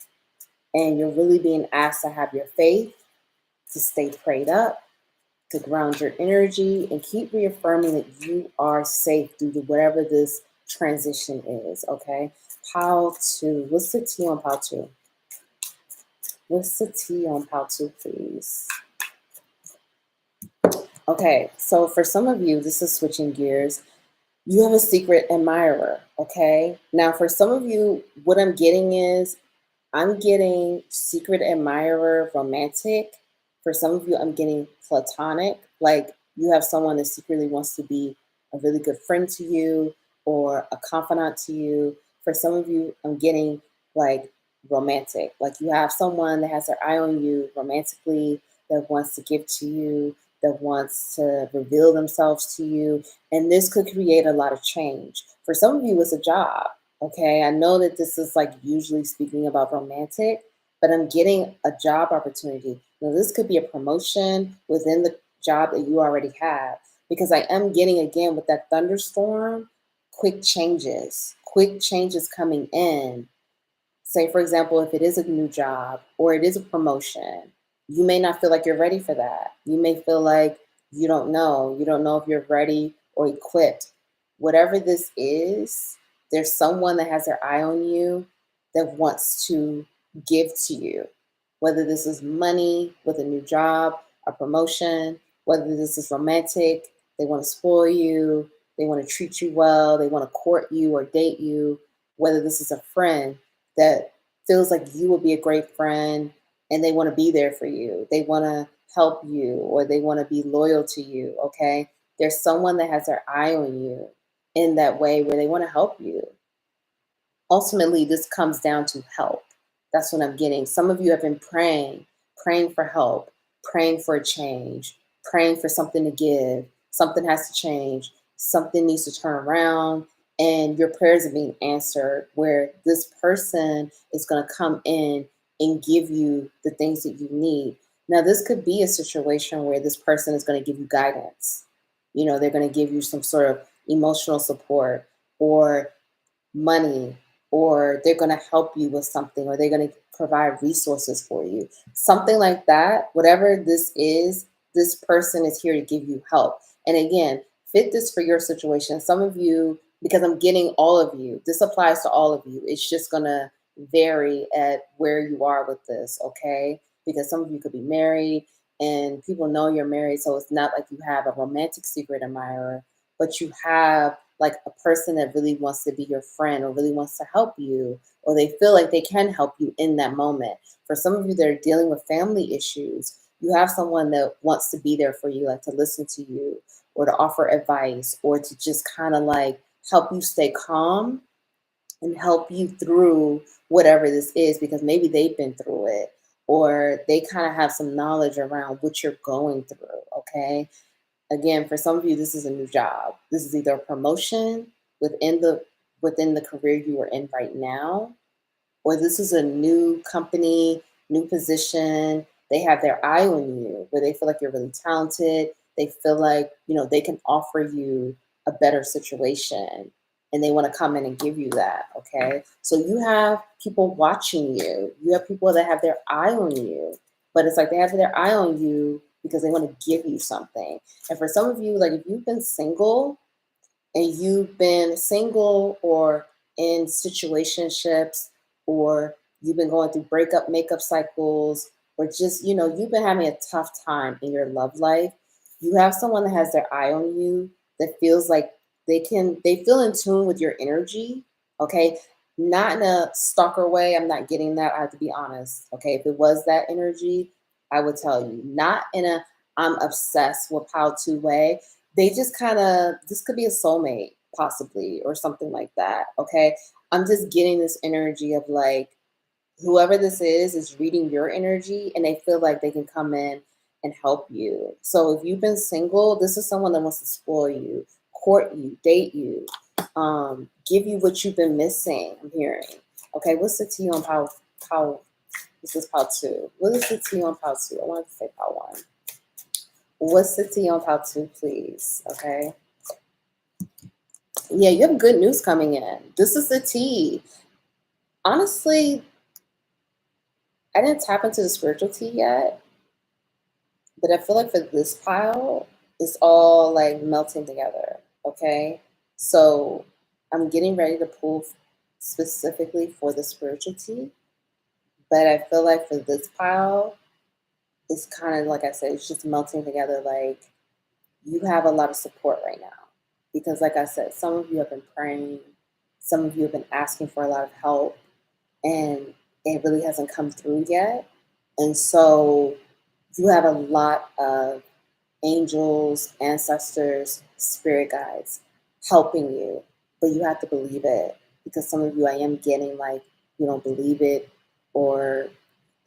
And you're really being asked to have your faith, to stay prayed up, to ground your energy, and keep reaffirming that you are safe due to whatever this transition is, okay? Pile 2. What's the T on pile 2? What's the T on pile 2, please? Okay, so for some of you, this is switching gears. You have a secret admirer, okay? Now, for some of you, what I'm getting is, I'm getting secret admirer, romantic. For some of you, I'm getting platonic. Like you have someone that secretly wants to be a really good friend to you, or a confidant to you. For some of you, I'm getting like romantic. Like you have someone that has their eye on you romantically, that wants to give to you, that wants to reveal themselves to you. And this could create a lot of change. For some of you, it's a job. Okay, I know that this is like usually speaking about romantic, but I'm getting a job opportunity. Now, this could be a promotion within the job that you already have, because I am getting, again, with that thunderstorm, quick changes coming in. Say, for example, if it is a new job or it is a promotion, you may not feel like you're ready for that. You may feel like you don't know. You don't know if you're ready or equipped. Whatever this is, there's someone that has their eye on you that wants to give to you. Whether this is money with a new job, a promotion, whether this is romantic, they want to spoil you, they want to treat you well, they want to court you or date you, whether this is a friend that feels like you will be a great friend and they want to be there for you. They want to help you, or they want to be loyal to you, okay? There's someone that has their eye on you in that way where they want to help you. Ultimately, this comes down to help. That's what I'm getting. Some of you have been praying for help, praying for a change, praying for something to give. Something has to change. Something needs to turn around. And your prayers are being answered, where this person is going to come in and give you the things that you need. Now, this could be a situation where this person is going to give you guidance. They're going to give you some sort of emotional support, or money, or they're going to help you with something, or they're going to provide resources for you. Something like that, whatever this is, this person is here to give you help. And again, fit this for your situation. Some of you, because I'm getting all of you, this applies to all of you. It's just going to vary at where you are with this, okay? Because some of you could be married and people know you're married. So it's not like you have a romantic secret admirer, but you have like a person that really wants to be your friend, or really wants to help you, or they feel like they can help you in that moment. For some of you that are dealing with family issues, you have someone that wants to be there for you, like to listen to you, or to offer advice, or to just kind of like help you stay calm and help you through whatever this is, because maybe they've been through it, or they kind of have some knowledge around what you're going through, okay? Again, for some of you, this is a new job. This is either a promotion within the career you are in right now, or this is a new company, new position. They have their eye on you, where they feel like you're really talented. They feel like, they can offer you a better situation. and they want to come in and give you that. Okay. So you have people watching you. You have people that have their eye on you, but it's like they have their eye on you because they want to give you something. And for some of you, like if you've been single and you've been single or in situationships, or you've been going through breakup makeup cycles, or just, you've been having a tough time in your love life, you have someone that has their eye on you, that feels like they feel in tune with your energy. Okay. Not in a stalker way. I'm not getting that. I have to be honest. Okay. If it was that energy, I would tell you. Not in a I'm obsessed with how to way. They just kind of, this could be a soulmate possibly, or something like that. Okay. I'm just getting this energy of like, whoever this is reading your energy, and they feel like they can come in and help you. So if you've been single, this is someone that wants to spoil you, court you, date you, give you what you've been missing. I'm hearing. Okay, what's the T on power? This is power two. What is the T on power two? I wanted to say power one. What's the T on power two, please? Okay. Yeah, you have good news coming in. This is the T. Honestly, I didn't tap into the spiritual T yet, but I feel like for this pile, it's all like melting together. Okay. So I'm getting ready to pull specifically for the spiritual T, but I feel like for this pile, it's kind of like I said, it's just melting together. Like you have a lot of support right now. Because, like I said, some of you have been praying, some of you have been asking for a lot of help, and it really hasn't come through yet. And so you have a lot of angels, ancestors, spirit guides helping you, but you have to believe it, because some of you, I am getting like, you don't believe it, or,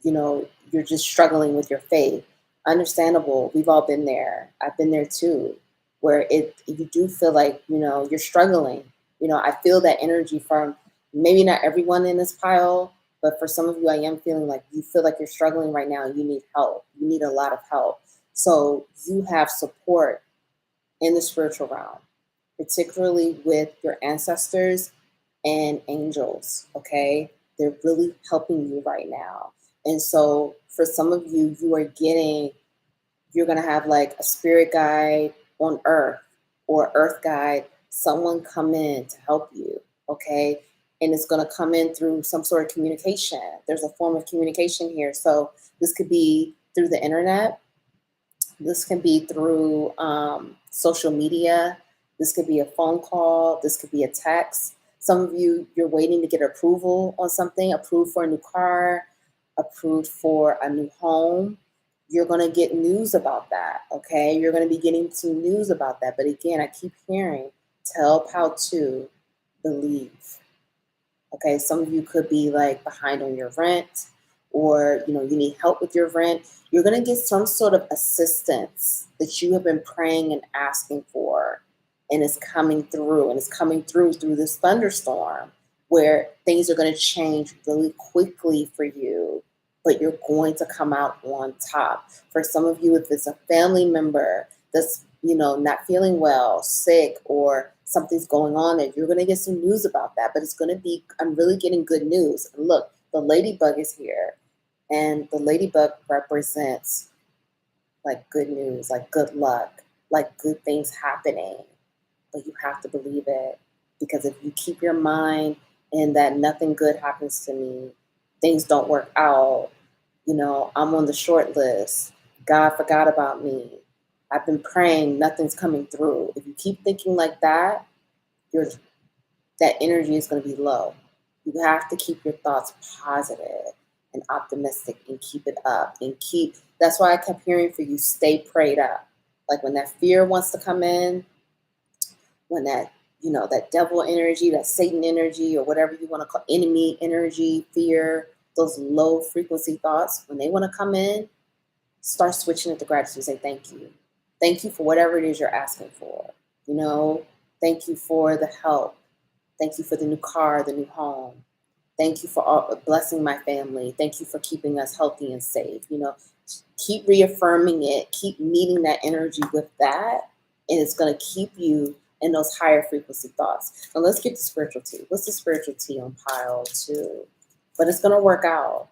you're just struggling with your faith. Understandable. We've all been there. I've been there too, where you do feel like, you're struggling. I feel that energy from maybe not everyone in this pile, but for some of you, I am feeling like you feel like you're struggling right now and you need help. You need a lot of help. So you have support in the spiritual realm, particularly with your ancestors and angels. Okay. They're really helping you right now. And so for some of you, you're going to have like a spirit guide on earth, or earth guide, someone come in to help you. Okay. And it's going to come in through some sort of communication. There's a form of communication here. So this could be through the internet. This can be through social media. This could be a phone call. This could be a text. Some of you, you're waiting to get approval on something, approved for a new car, approved for a new home. You're going to get news about that, okay? You're going to be getting some news about that. But again, I keep hearing, tell how to believe. Okay, some of you could be like behind on your rent, or you need help with your rent. You're going to get some sort of assistance that you have been praying and asking for, and it's coming through, and it's coming through this thunderstorm, where things are going to change really quickly for you, but you're going to come out on top. For some of you, if it's a family member that's not feeling well, sick, or something's going on, and you're going to get some news about that. But it's going to be, I'm really getting good news. And look, the ladybug is here, and the ladybug represents like good news, like good luck, like good things happening. But you have to believe it, because if you keep your mind in that nothing good happens to me, things don't work out, I'm on the short list, God forgot about me, I've been praying, nothing's coming through. If you keep thinking like that, that energy is going to be low. You have to keep your thoughts positive and optimistic, and keep it up, and that's why I kept hearing for you, stay prayed up. Like when that fear wants to come in, when that, that devil energy, that Satan energy, or whatever you want to call enemy energy, fear, those low frequency thoughts, when they want to come in, start switching it to gratitude. Say thank you. Thank you for whatever it is you're asking for. Thank you for the help. Thank you for the new car, the new home. Thank you for blessing my family. Thank you for keeping us healthy and safe. Keep reaffirming it. Keep meeting that energy with that. And it's going to keep you and those higher frequency thoughts. Now let's get to spiritual tea. What's the spiritual tea on pile 2? But it's going to work out.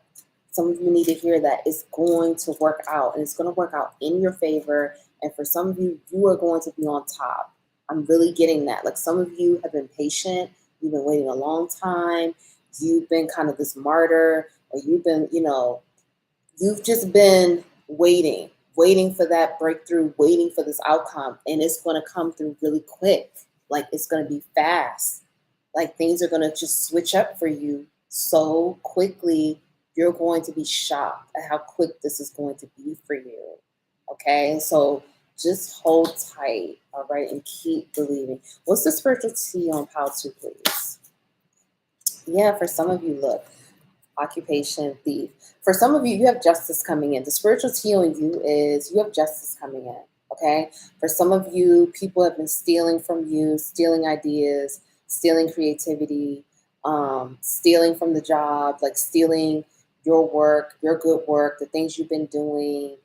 Some of you need to hear that it's going to work out, and it's going to work out in your favor. And for some of you, you are going to be on top. I'm really getting that. Like, some of you have been patient. You've been waiting a long time. You've been kind of this martyr, or you've been, you've just been waiting for that breakthrough, waiting for this outcome. And it's going to come through really quick. Like, it's going to be fast. Like, things are going to just switch up for you so quickly. You're going to be shocked at how quick this is going to be for you. Okay, so just hold tight, all right, and keep believing. What's the spiritual tea on pile 2, please? Yeah, for some of you, look, occupation, thief. For some of you, you have justice coming in. The spiritual tea on you is you have justice coming in, okay? For some of you, people have been stealing from you, stealing ideas, stealing creativity, stealing from the job, like stealing your work, your good work, the things you've been doing,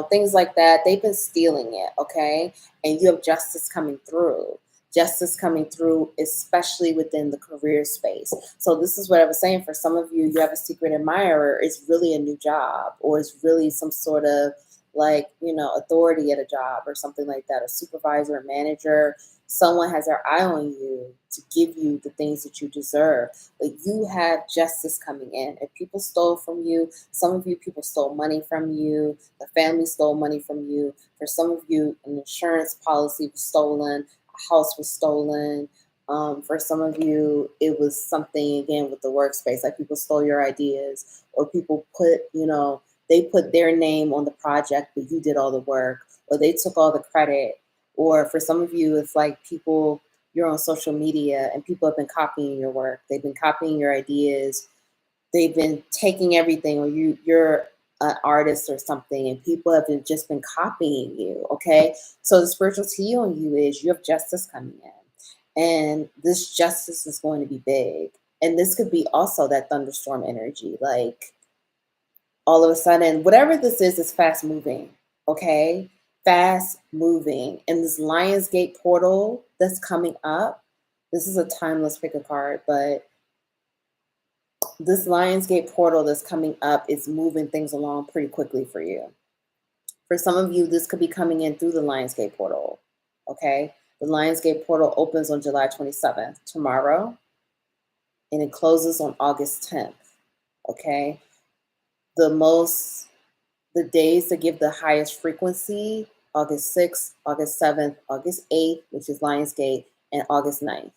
things like that. They've been stealing it, okay? And you have justice coming through. Justice coming through, especially within the career space. So this is what I was saying. For some of you, you have a secret admirer. It's really a new job, or it's really some sort of authority at a job or something like that, a supervisor, a manager. Someone has their eye on you to give you the things that you deserve. But you have justice coming in. If people stole from you, some of you, people stole money from you. The family stole money from you. For some of you, an insurance policy was stolen. House was stolen. For some of you, it was something, again, with the workspace, like people stole your ideas, or people they put their name on the project, but you did all the work, or they took all the credit. Or for some of you, it's like you're on social media and people have been copying your work. They've been copying your ideas. They've been taking everything, or you're an artist or something, and people have just been copying you, okay? So the spiritual tea on you is you have justice coming in, and this justice is going to be big. And this could be also that thunderstorm energy, like all of a sudden, whatever this is fast moving, okay? Fast moving. And this Lionsgate portal that's coming up, this is a timeless pick a card, but this Lionsgate portal that's coming up is moving things along pretty quickly for you. For some of you, this could be coming in through the Lionsgate portal, okay? The Lionsgate portal opens on July 27th, tomorrow, and it closes on August 10th, okay? The days that give the highest frequency, August 6th, August 7th, August 8th, which is Lionsgate, and August 9th.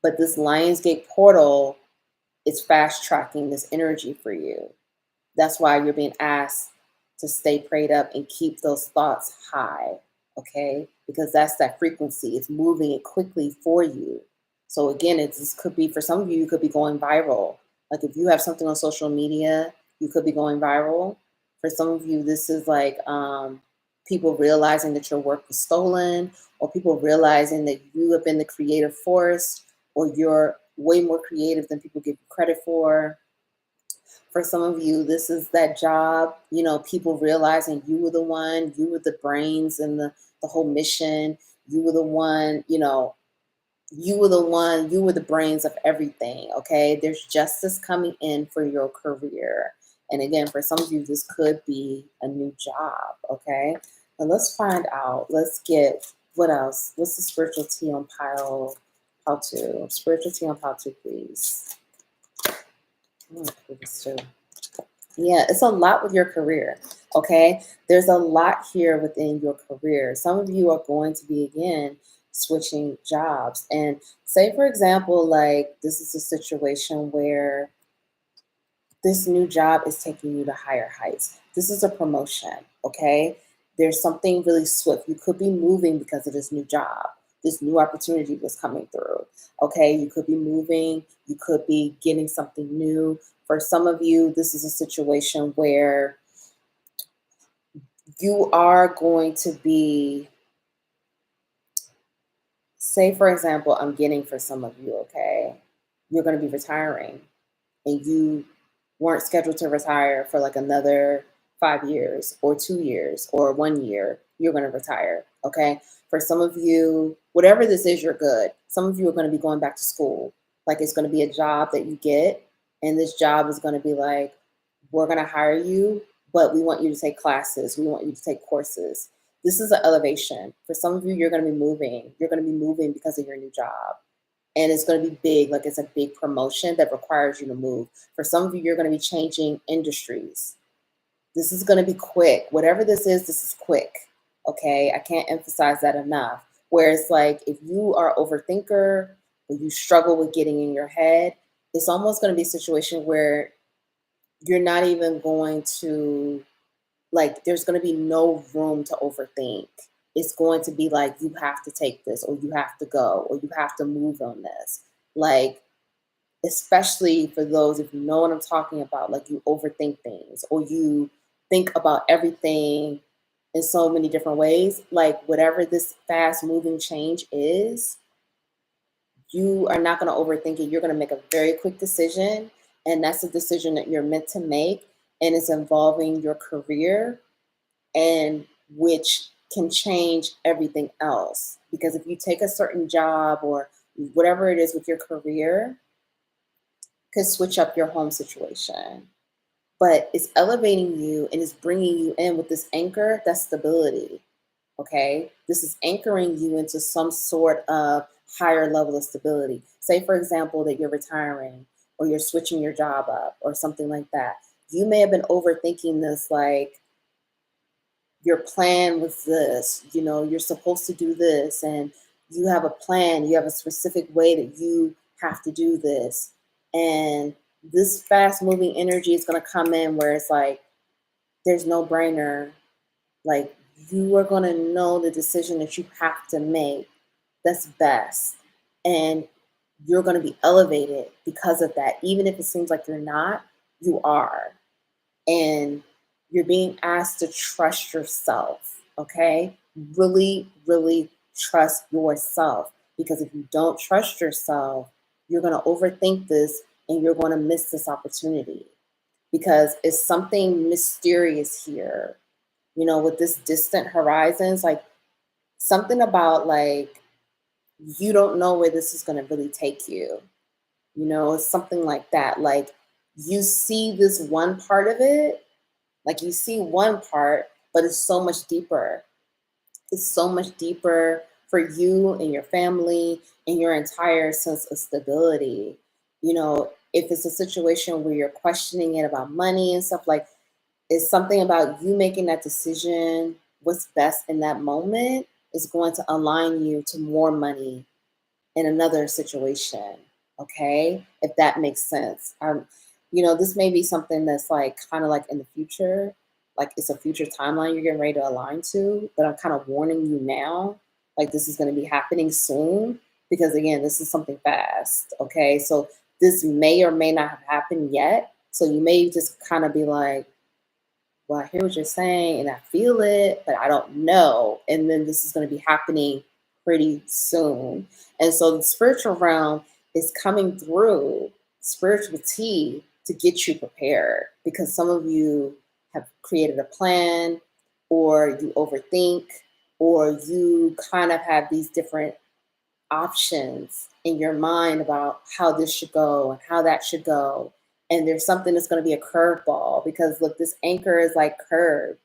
But this Lionsgate portal is fast tracking this energy for you. That's why you're being asked to stay prayed up and keep those thoughts high, okay? Because that's that frequency. It's moving it quickly for you. So again, this could be, for some of you, you could be going viral. Like if you have something on social media, you could be going viral. For some of you, this is like people realizing that your work was stolen, or people realizing that you have been the creative force, or you're way more creative than people give you credit for. For some of you, this is that job, people realizing you were the one, you were the brains and the whole mission. You were the one, you were the brains of everything, okay? There's justice coming in for your career. And again, for some of you, this could be a new job, okay? And let's find out. Let's get, what else? What's the spiritual tea on pile 2? Spiritual tea on pile 2, please. I'm gonna pull this too. Yeah, it's a lot with your career, okay? There's a lot here within your career. Some of you are going to be, again, switching jobs. And say, for example, like this is a situation where this new job is taking you to higher heights. This is a promotion, okay? There's something really swift. You could be moving because of this new job. This new opportunity was coming through, okay? You could be moving. You could be getting something new. For some of you, this is a situation where you are going to be, say, for example, I'm getting for some of you, okay? You're going to be retiring, and you weren't scheduled to retire for like another 5 years or 2 years or 1 year. you're going to retire. Okay. For some of you, whatever this is, you're good. Some of you are going to be going back to school. Like it's going to be a job that you get, and this job is going to be like, we're going to hire you, but we want you to take classes. We want you to take courses. This is an elevation. For some of you, you're going to be moving. You're going to be moving because of your new job. And it's going to be big, like it's a big promotion that requires you to move. For some of you, you're going to be changing industries. This is going to be quick. Whatever this is quick. Okay. I can't emphasize that enough. Where it's like, if you are an overthinker or you struggle with getting in your head, it's almost going to be a situation where you're not even going to, like, there's going to be no room to overthink. It's going to be like, you have to take this, or you have to go, or you have to move on this. Like, especially for those, if you know what I'm talking about, like you overthink things, or you think about everything in so many different ways. Like, whatever this fast moving change is, you are not going to overthink it. You're going to make a very quick decision. And that's a decision that you're meant to make. And it's involving your career, and which can change everything else. Because if you take a certain job or whatever it is with your career, could switch up your home situation. But it's elevating you and it's bringing you in with this anchor, that's stability. Okay. This is anchoring you into some sort of higher level of stability. Say, for example, that you're retiring or you're switching your job up or something like that. You may have been overthinking this, like, your plan was this, you're supposed to do this, and you have a plan, you have a specific way that you have to do this. And this fast moving energy is going to come in where it's like, there's no brainer. Like, you are going to know the decision that you have to make that's best. And you're going to be elevated because of that. Even if it seems like you're not, you are. And you're being asked to trust yourself, okay? Really, really trust yourself. Because if you don't trust yourself, you're going to overthink this and you're going to miss this opportunity. Because it's something mysterious here, with this distant horizons, like something about, like, you don't know where this is going to really take you. It's something like that. Like, you see this one part of it, like you see one part, but it's so much deeper. It's so much deeper for you and your family and your entire sense of stability. If it's a situation where you're questioning it about money and stuff, like, it's something about you making that decision, what's best in that moment is going to align you to more money in another situation. Okay. If that makes sense. This may be something that's like kind of like in the future, like it's a future timeline you're getting ready to align to, but I'm kind of warning you now, like this is going to be happening soon, because again, this is something fast. Okay. So this may or may not have happened yet. So you may just kind of be like, well, I hear what you're saying and I feel it, but I don't know. And then this is going to be happening pretty soon. And so the spiritual realm is coming through spirituality to get you prepared, because some of you have created a plan, or you overthink, or you kind of have these different options in your mind about how this should go and how that should go. And there's something that's going to be a curveball, because look, this anchor is like curved.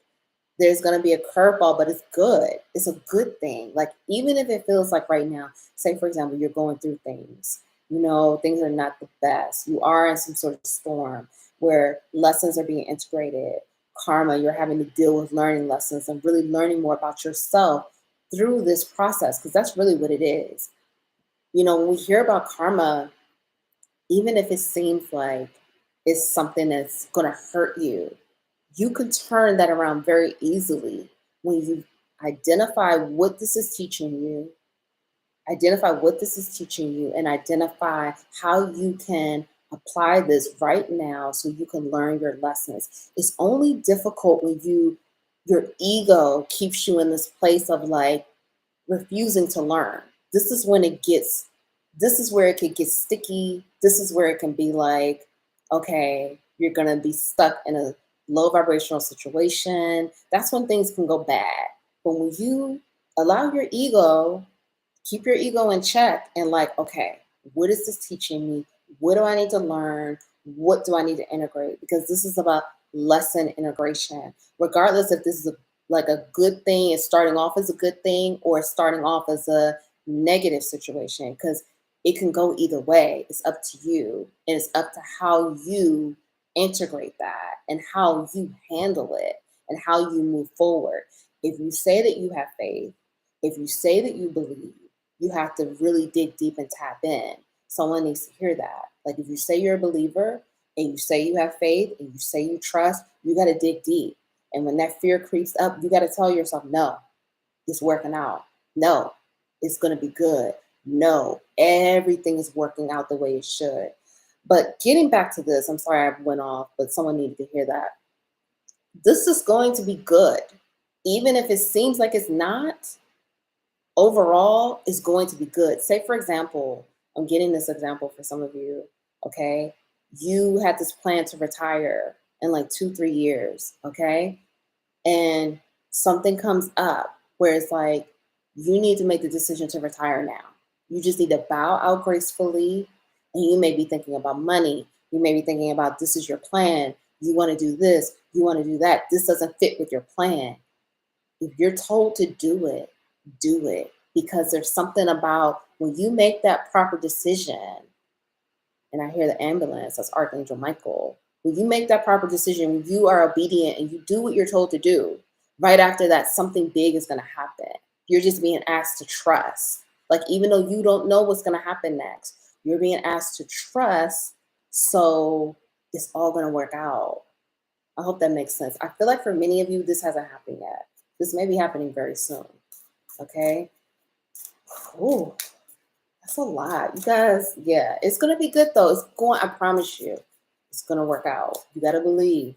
There's going to be a curveball, but it's good. It's a good thing. Like, even if it feels like right now, say, for example, you're going through things, things are not the best. You are in some sort of storm where lessons are being integrated. Karma, you're having to deal with learning lessons and really learning more about yourself through this process, because that's really what it is. When we hear about karma, even if it seems like it's something that's going to hurt you, you can turn that around very easily when you identify what this is teaching you, and identify how you can apply this right now so you can learn your lessons. It's only difficult when your ego keeps you in this place of like refusing to learn. This is when this is where it could get sticky. This is where it can be like, okay, you're going to be stuck in a low vibrational situation. That's when things can go bad. But when you allow your ego, keep your ego in check and like, okay, what is this teaching me? What do I need to learn? What do I need to integrate? Because this is about lesson integration, regardless if this is like a good thing, it's starting off as a good thing or it's starting off as a negative situation, because it can go either way. It's up to you, and it's up to how you integrate that and how you handle it and how you move forward. If you say that you have faith, if you say that you believe, you have to really dig deep and tap in. Someone needs to hear that. Like if you say you're a believer and you say you have faith and you say you trust, you got to dig deep. And when that fear creeps up, you got to tell yourself, no, it's working out. No, it's going to be good. No, everything is working out the way it should. But getting back to this, I'm sorry I went off, but someone needed to hear that. This is going to be good. Even if it seems like it's not, overall is going to be good. Say, for example, I'm getting this example for some of you, okay? You had this plan to retire in like 2, 3 years, okay? And something comes up where it's like, you need to make the decision to retire now. You just need to bow out gracefully. And you may be thinking about money. You may be thinking about this is your plan. You want to do this. You want to do that. This doesn't fit with your plan. If you're told to do it. Because there's something about when you make that proper decision, and I hear the ambulance, that's Archangel Michael. When you make that proper decision, when you are obedient and you do what you're told to do, right after that, something big is going to happen. You're just being asked to trust. Like, even though you don't know what's going to happen next, you're being asked to trust. So it's all going to work out. I hope that makes sense. I feel like for many of you, this hasn't happened yet. This may be happening very soon. Okay. Oh, that's a lot. You guys, yeah, it's gonna be good though. It's going, I promise you, it's gonna work out. You gotta believe.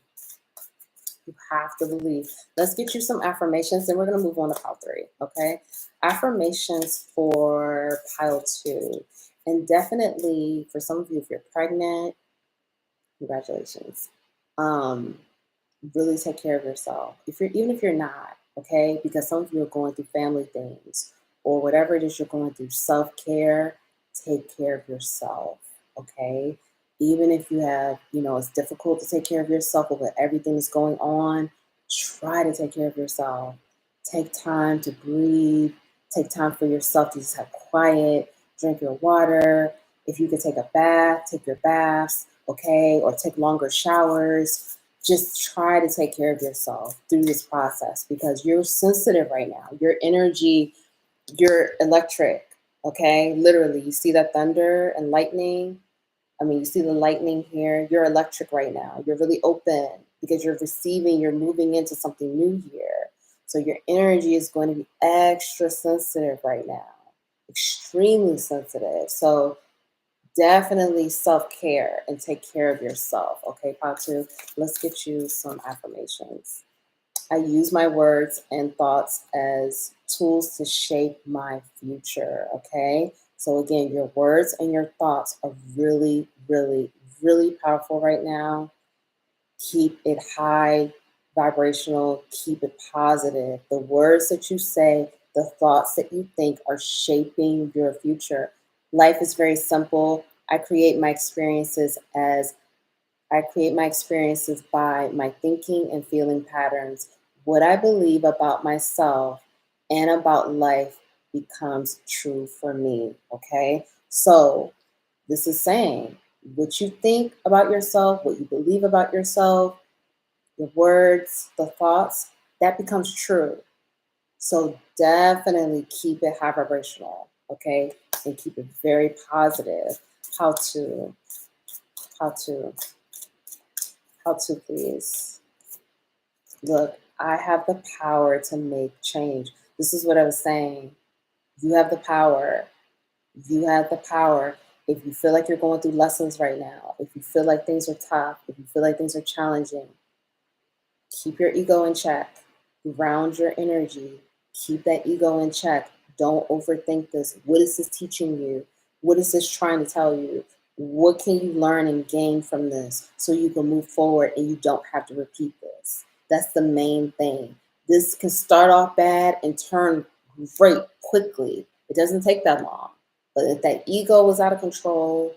You have to believe. Let's get you some affirmations, then we're gonna move on to pile 3. Okay. Affirmations for pile 2. And definitely for some of you, if you're pregnant, congratulations. Um, really take care of yourself. Even if you're not, okay, because some of you are going through family things or whatever it is you're going through, self-care, take care of yourself, okay? Even if you have, it's difficult to take care of yourself with everything that's going on, try to take care of yourself. Take time to breathe, take time for yourself to just have quiet, drink your water. If you could take a bath, take your baths, okay, or take longer showers. Just try to take care of yourself through this process because you're sensitive right now. Your energy, you're electric, okay? Literally, you see that thunder and lightning? I mean, you see the lightning here. You're electric right now. You're really open because you're receiving, you're moving into something new here. So your energy is going to be extra sensitive right now, extremely sensitive. So definitely self-care and take care of yourself. Okay, Patu, let's get you some affirmations. I use my words and thoughts as tools to shape my future. Okay, so again, your words and your thoughts are really, really, really powerful right now. Keep it high vibrational, keep it positive. The words that you say, the thoughts that you think are shaping your future. Life is very simple. I create my experiences by my thinking and feeling patterns. What I believe about myself and about life becomes true for me. Okay? So, this is saying what you think about yourself, what you believe about yourself, the words, the thoughts, that becomes true. So definitely keep it high vibrational, okay? And keep it very positive. How to, how to, how to please. Look, I have the power to make change. This is what I was saying. You have the power. You have the power. If you feel like you're going through lessons right now, if you feel like things are tough, if you feel like things are challenging, keep your ego in check. Ground your energy. Keep that ego in check. Don't overthink this. What is this teaching you? What is this trying to tell you? What can you learn and gain from this so you can move forward and you don't have to repeat this? That's the main thing. This can start off bad and turn great quickly. It doesn't take that long. But if that ego is out of control,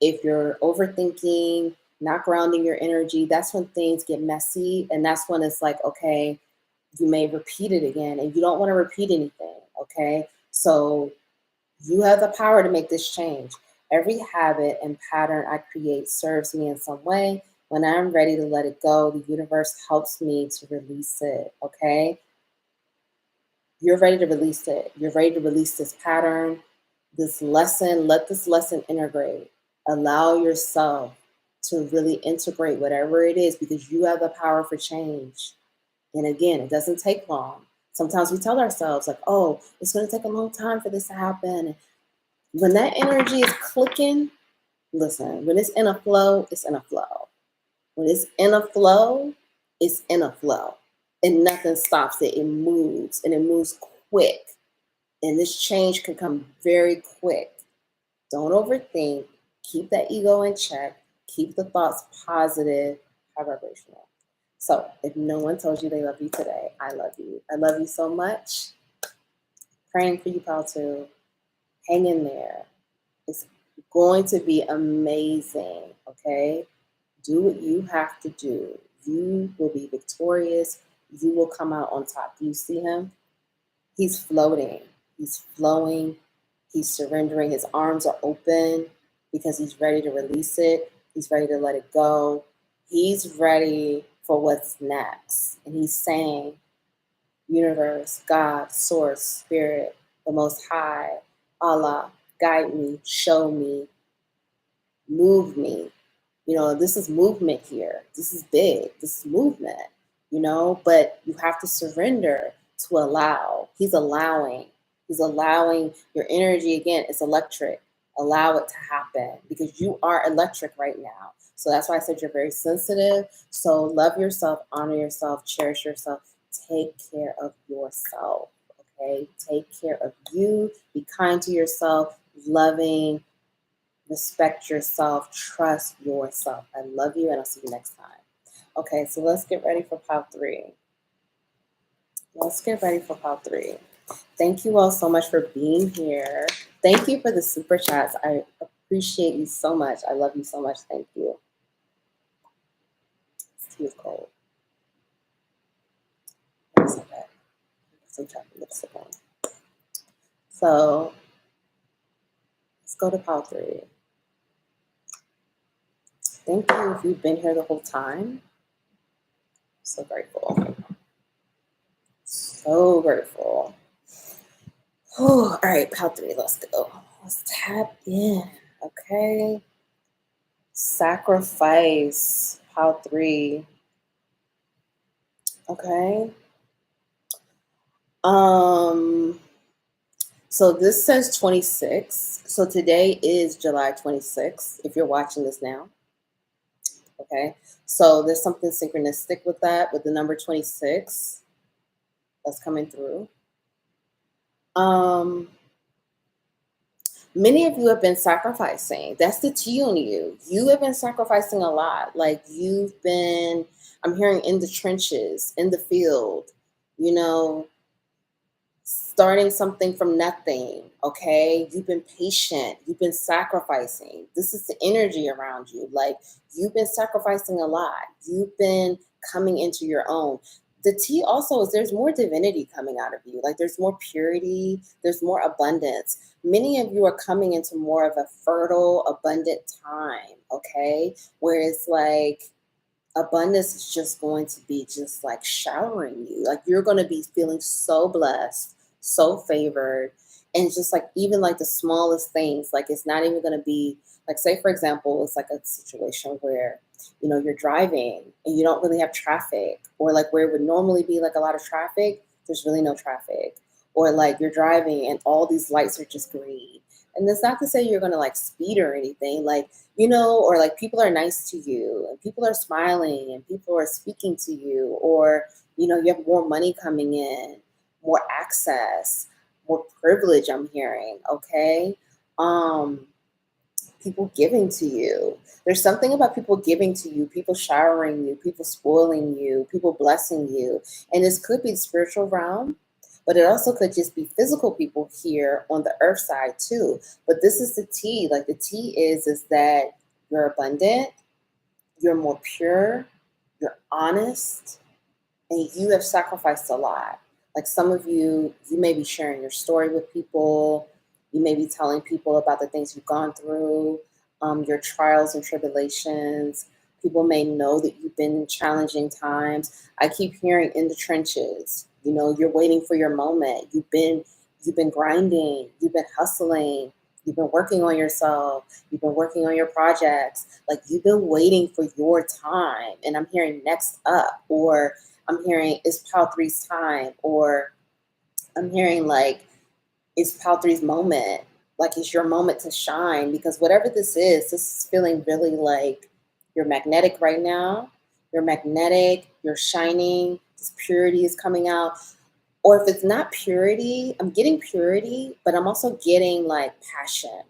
if you're overthinking, not grounding your energy, that's when things get messy. And that's when it's like, okay, you may repeat it again and you don't want to repeat anything. Okay. So you have the power to make this change. Every habit and pattern I create serves me in some way. When I'm ready to let it go, the universe helps me to release it. Okay. You're ready to release it. You're ready to release this pattern, this lesson. Let this lesson integrate. Allow yourself to really integrate whatever it is because you have the power for change. And again, it doesn't take long. Sometimes we tell ourselves, like, oh, it's going to take a long time for this to happen. When that energy is clicking, listen, when it's in a flow, it's in a flow. When it's in a flow, it's in a flow. And nothing stops it. It moves and it moves quick. And this change can come very quick. Don't overthink. Keep that ego in check. Keep the thoughts positive, high vibrational. So if no one told you they love you today, I love you. I love you so much. Praying for you, pal, too. Hang in there. It's going to be amazing, okay? Do what you have to do. You will be victorious. You will come out on top. Do you see him? He's floating. He's flowing. He's surrendering. His arms are open because he's ready to release it. He's ready to let it go. He's ready for what's next. And he's saying, universe, God, source, spirit, the most high, Allah, guide me, show me, move me. You know, this is movement here. This is big. This is movement, you know, but you have to surrender to allow. He's allowing. He's allowing your energy. Again, it's electric. Allow it to happen because you are electric right now. So that's why I said you're very sensitive. So love yourself, honor yourself, cherish yourself, take care of yourself. Okay. Take care of you. Be kind to yourself, loving, respect yourself, trust yourself. I love you, and I'll see you next time. Okay, so let's get ready for pile 3. Let's get ready for pile 3. Thank you all so much for being here. Thank you for the super chats. I appreciate you so much. I love you so much. Thank you. It's too cold. Okay. Some chocolate lipstick on. So let's go to pile 3. Thank you if you've been here the whole time. So grateful. So grateful. Oh, all right, pile 3, let's go. Let's tap in, okay? Sacrifice, pile 3. Okay. So this says 26. So today is July 26th, if you're watching this now. Okay. So there's something synchronistic with that, with the number 26 that's coming through. Many of you have been sacrificing. That's the T on you. You have been sacrificing a lot. Like you've been, I'm hearing in the trenches, in the field, you know, starting something from nothing. Okay. You've been patient. You've been sacrificing. This is the energy around you. Like you've been sacrificing a lot. You've been coming into your own. The T also is there's more divinity coming out of you. Like there's more purity, there's more abundance. Many of you are coming into more of a fertile, abundant time, okay? Where it's like abundance is just going to be just like showering you. Like you're going to be feeling so blessed, so favored. And just like even like the smallest things, like it's not even going to be like, say, for example, it's like a situation where, you know, you're driving and you don't really have traffic, or like where it would normally be like a lot of traffic, there's really no traffic. Or like you're driving and all these lights are just green. And that's not to say you're going to like speed or anything, like, you know, or like people are nice to you and people are smiling and people are speaking to you, or, you know, you have more money coming in, more access, more privilege, I'm hearing. Okay. people giving to you. There's something about people giving to you, people showering you, people spoiling you, people blessing you. And this could be the spiritual realm, but it also could just be physical people here on the earth side too. But this is the tea. Like the tea is that you're abundant, you're more pure, you're honest, and you have sacrificed a lot. Like some of you, you may be sharing your story with people. You may be telling people about the things you've gone through, your trials and tribulations. People may know that you've been in challenging times. I keep hearing in the trenches. You know, you're waiting for your moment. You've been grinding. You've been hustling. You've been working on yourself. You've been working on your projects. Like you've been waiting for your time. And I'm hearing next up, or I'm hearing it's Pal 3's time, or I'm hearing like it's Pal 3's moment. Like it's your moment to shine, because whatever this is feeling really like you're magnetic right now. You're magnetic, you're shining, this purity is coming out. Or if it's not purity, I'm getting purity, but I'm also getting like passion.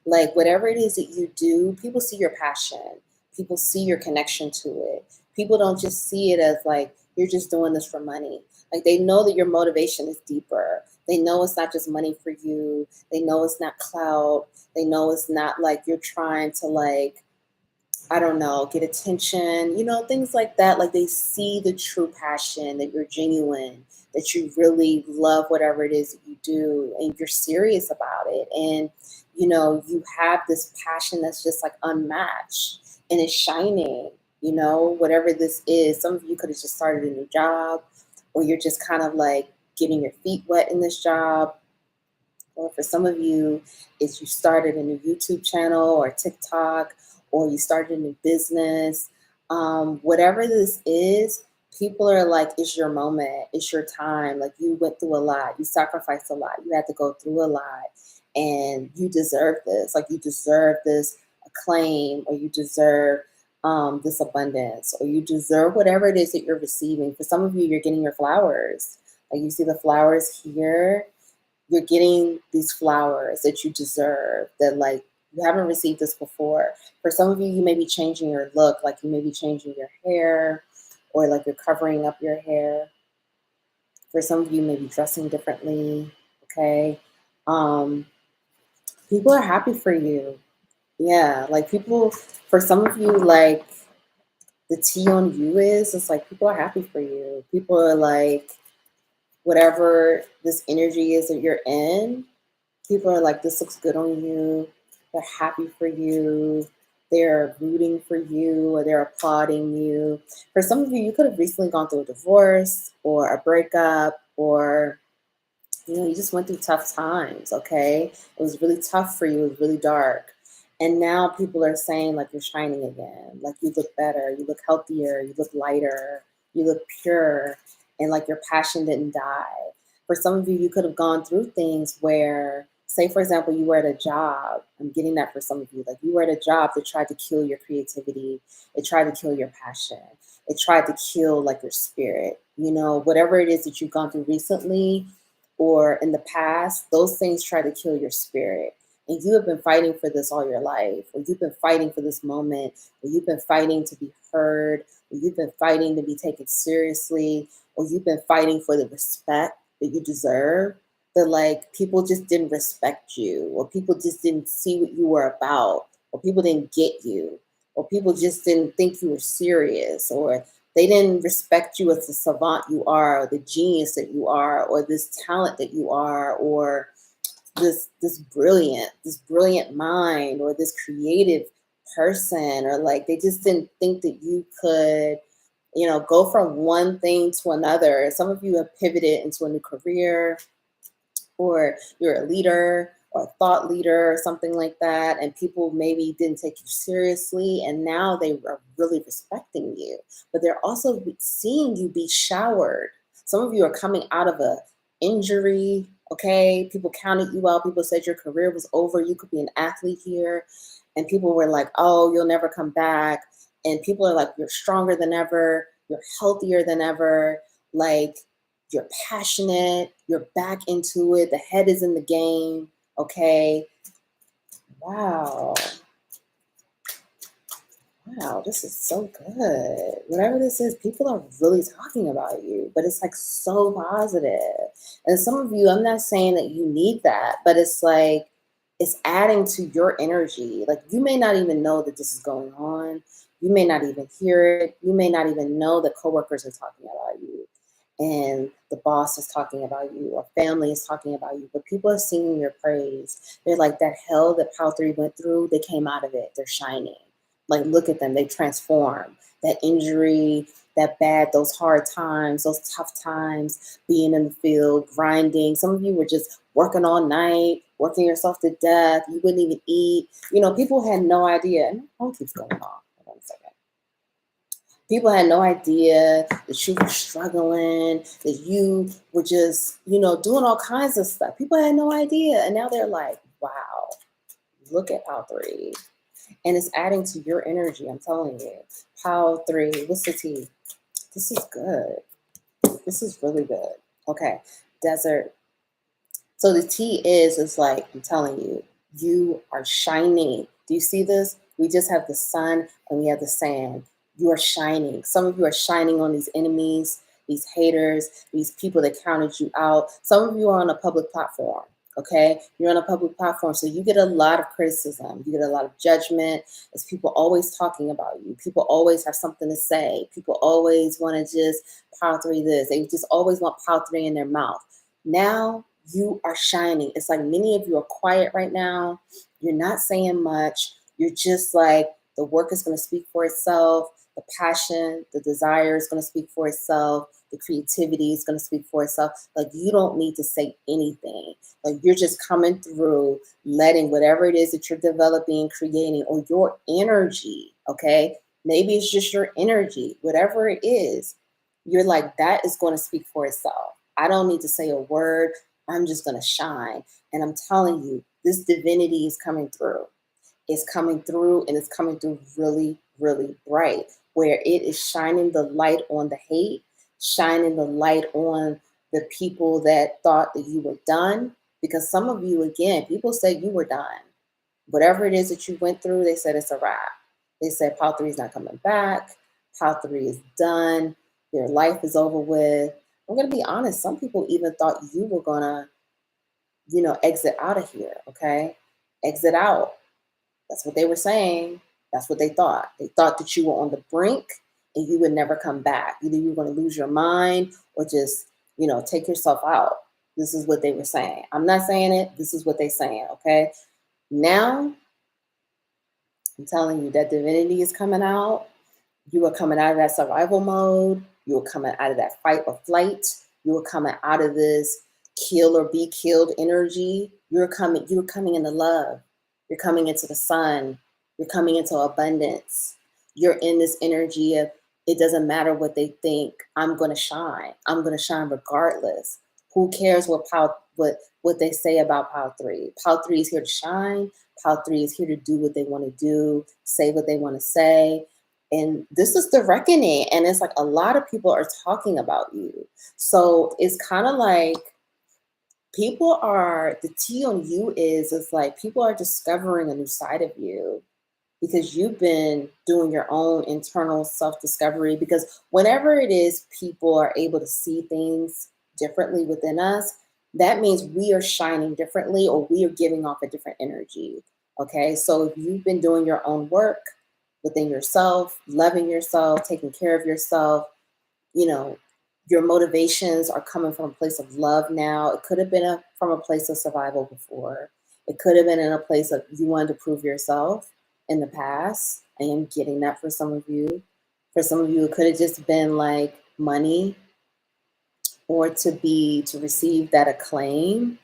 Like whatever it is that you do, people see your passion. People see your connection to it. People don't just see it as like you're just doing this for money. Like they know that your motivation is deeper. They know it's not just money for you. They know it's not clout. They know it's not like you're trying to like, I don't know, get attention, things like that. Like they see the true passion, that you're genuine, that you really love whatever it is that you do and you're serious about it. And, you have this passion that's just like unmatched and it's shining, whatever this is. Some of you could have just started a new job, or you're just kind of like getting your feet wet in this job. Or for some of you, it's you started a new YouTube channel or TikTok, or you started a new business. Whatever this is, people are like, it's your moment, it's your time. Like you went through a lot, you sacrificed a lot, you had to go through a lot, and you deserve this. Like you deserve this acclaim, or you deserve this abundance, or you deserve whatever it is that you're receiving. For some of you, you're getting your flowers. Like you see the flowers here, you're getting these flowers that you deserve, that like you haven't received this before. For some of you, you may be changing your look, like you may be changing your hair, or like you're covering up your hair. For some of you, you may be dressing differently. Okay. People are happy for you. Yeah. Like people, for some of you, like the tea on you is, it's like people are happy for you. People are like, whatever this energy is that you're in, people are like, this looks good on you. They're happy for you. They're rooting for you, or they're applauding you. For some of you, you could have recently gone through a divorce or a breakup, or you just went through tough times. Okay, it was really tough for you. It was really dark, and now people are saying like you're shining again. Like you look better. You look healthier. You look lighter. You look pure, and like your passion didn't die. For some of you, you could have gone through things where, say, for example, you were at a job. I'm getting that for some of you. Like you were at a job that tried to kill your creativity. It tried to kill your passion. It tried to kill like your spirit. Whatever it is that you've gone through recently or in the past, those things try to kill your spirit. And you have been fighting for this all your life, or you've been fighting for this moment, or you've been fighting to be heard, or you've been fighting to be taken seriously, or you've been fighting for the respect that you deserve. That like people just didn't respect you, or people just didn't see what you were about, or people didn't get you, or people just didn't think you were serious, or they didn't respect you as the savant you are, or the genius that you are, or this talent that you are, or this brilliant mind, or this creative person, or like they just didn't think that you could go from one thing to another. Some of you have pivoted into a new career, or you're a leader or a thought leader or something like that, and people maybe didn't take you seriously, and now they are really respecting you, but they're also seeing you be showered. Some of you are coming out of a injury. Okay, people counted you out. People said your career was over. You could be an athlete here, and people were like, oh, you'll never come back. And people are like, you're stronger than ever, you're healthier than ever, like you're passionate, you're back into it, the head is in the game. Okay. Wow. Wow, this is so good. Whatever this is, people are really talking about you, but it's like so positive. And some of you, I'm not saying that you need that, but it's like it's adding to your energy. Like you may not even know that this is going on. You may not even hear it. You may not even know that coworkers are talking about you and the boss is talking about you or family is talking about you, but people are singing your praise. They're like that hell that Power 3 went through, they came out of it. They're shining. Like, look at them, they transform. That injury, that bad, those hard times, those tough times, being in the field, grinding. Some of you were just working all night, working yourself to death. You wouldn't even eat. You know, people had no idea. And my phone keeps going off. Hold on a second. People had no idea that you were struggling, that you were just, doing all kinds of stuff. People had no idea. And now they're like, wow, look at Power 3. And it's adding to your energy, I'm telling you. Power 3, what's the T? This is good. This is really good. Okay, desert. So the T is like, I'm telling you, you are shining. Do you see this? We just have the sun and we have the sand. You are shining. Some of you are shining on these enemies, these haters, these people that counted you out. Some of you are on a public platform. Okay, you're on a public platform, so you get a lot of criticism, you get a lot of judgment. It's people always talking about you. People always have something to say. People always want to just Power 3 this. They just always want Power 3 in their mouth. Now you are shining. It's like many of you are quiet right now. You're not saying much. You're just like the work is going to speak for itself. The passion, the desire is going to speak for itself. The creativity is going to speak for itself. Like you don't need to say anything. Like you're just coming through, letting whatever it is that you're developing, creating, or your energy, okay? Maybe it's just your energy, whatever it is, you're like, that is going to speak for itself. I don't need to say a word. I'm just going to shine. And I'm telling you, this divinity is coming through. It's coming through and it's coming through really, really bright, where it is shining the light on the hate, shining the light on the people that thought that you were done. Because some of you, again, people said you were done. Whatever it is that you went through, they said it's a wrap. They said Power 3 is not coming back. Power 3 is done. Their life is over with. I'm going to be honest. Some people even thought you were going to, exit out of here. Okay. Exit out. That's what they were saying. That's what they thought. They thought that you were on the brink and you would never come back. Either you were going to lose your mind or just, take yourself out. This is what they were saying. I'm not saying it. This is what they're saying. Okay. Now, I'm telling you that divinity is coming out. You are coming out of that survival mode. You are coming out of that fight or flight. You are coming out of this kill or be killed energy. You're coming into love. You're coming into the sun. You're coming into abundance. You're in this energy of it doesn't matter what they think. I'm going to shine. I'm going to shine regardless. Who cares what they say about Power 3? Power 3 is here to shine. Power 3 is here to do what they want to do, say what they want to say. And this is the reckoning. And it's like a lot of people are talking about you. So it's kind of like the T on you is like people are discovering a new side of you because you've been doing your own internal self-discovery. Because whenever it is people are able to see things differently within us, that means we are shining differently or we are giving off a different energy. Okay, so if you've been doing your own work within yourself, loving yourself, taking care of yourself, you know, your motivations are coming from a place of love now. It could have been from a place of survival before. It could have been in a place of you wanted to prove yourself in the past. I am getting that for some of you. For some of you, it could have just been like money or to receive that acclaim,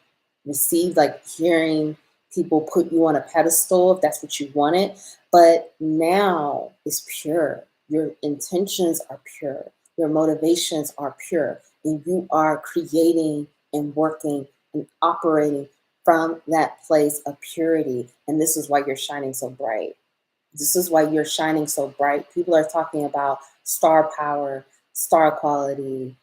receive like hearing people put you on a pedestal if that's what you wanted. But now it's pure. Your intentions are pure. Your motivations are pure. And you are creating and working and operating from that place of purity. And this is why you're shining so bright. This is why you're shining so bright. People are talking about star power, star quality.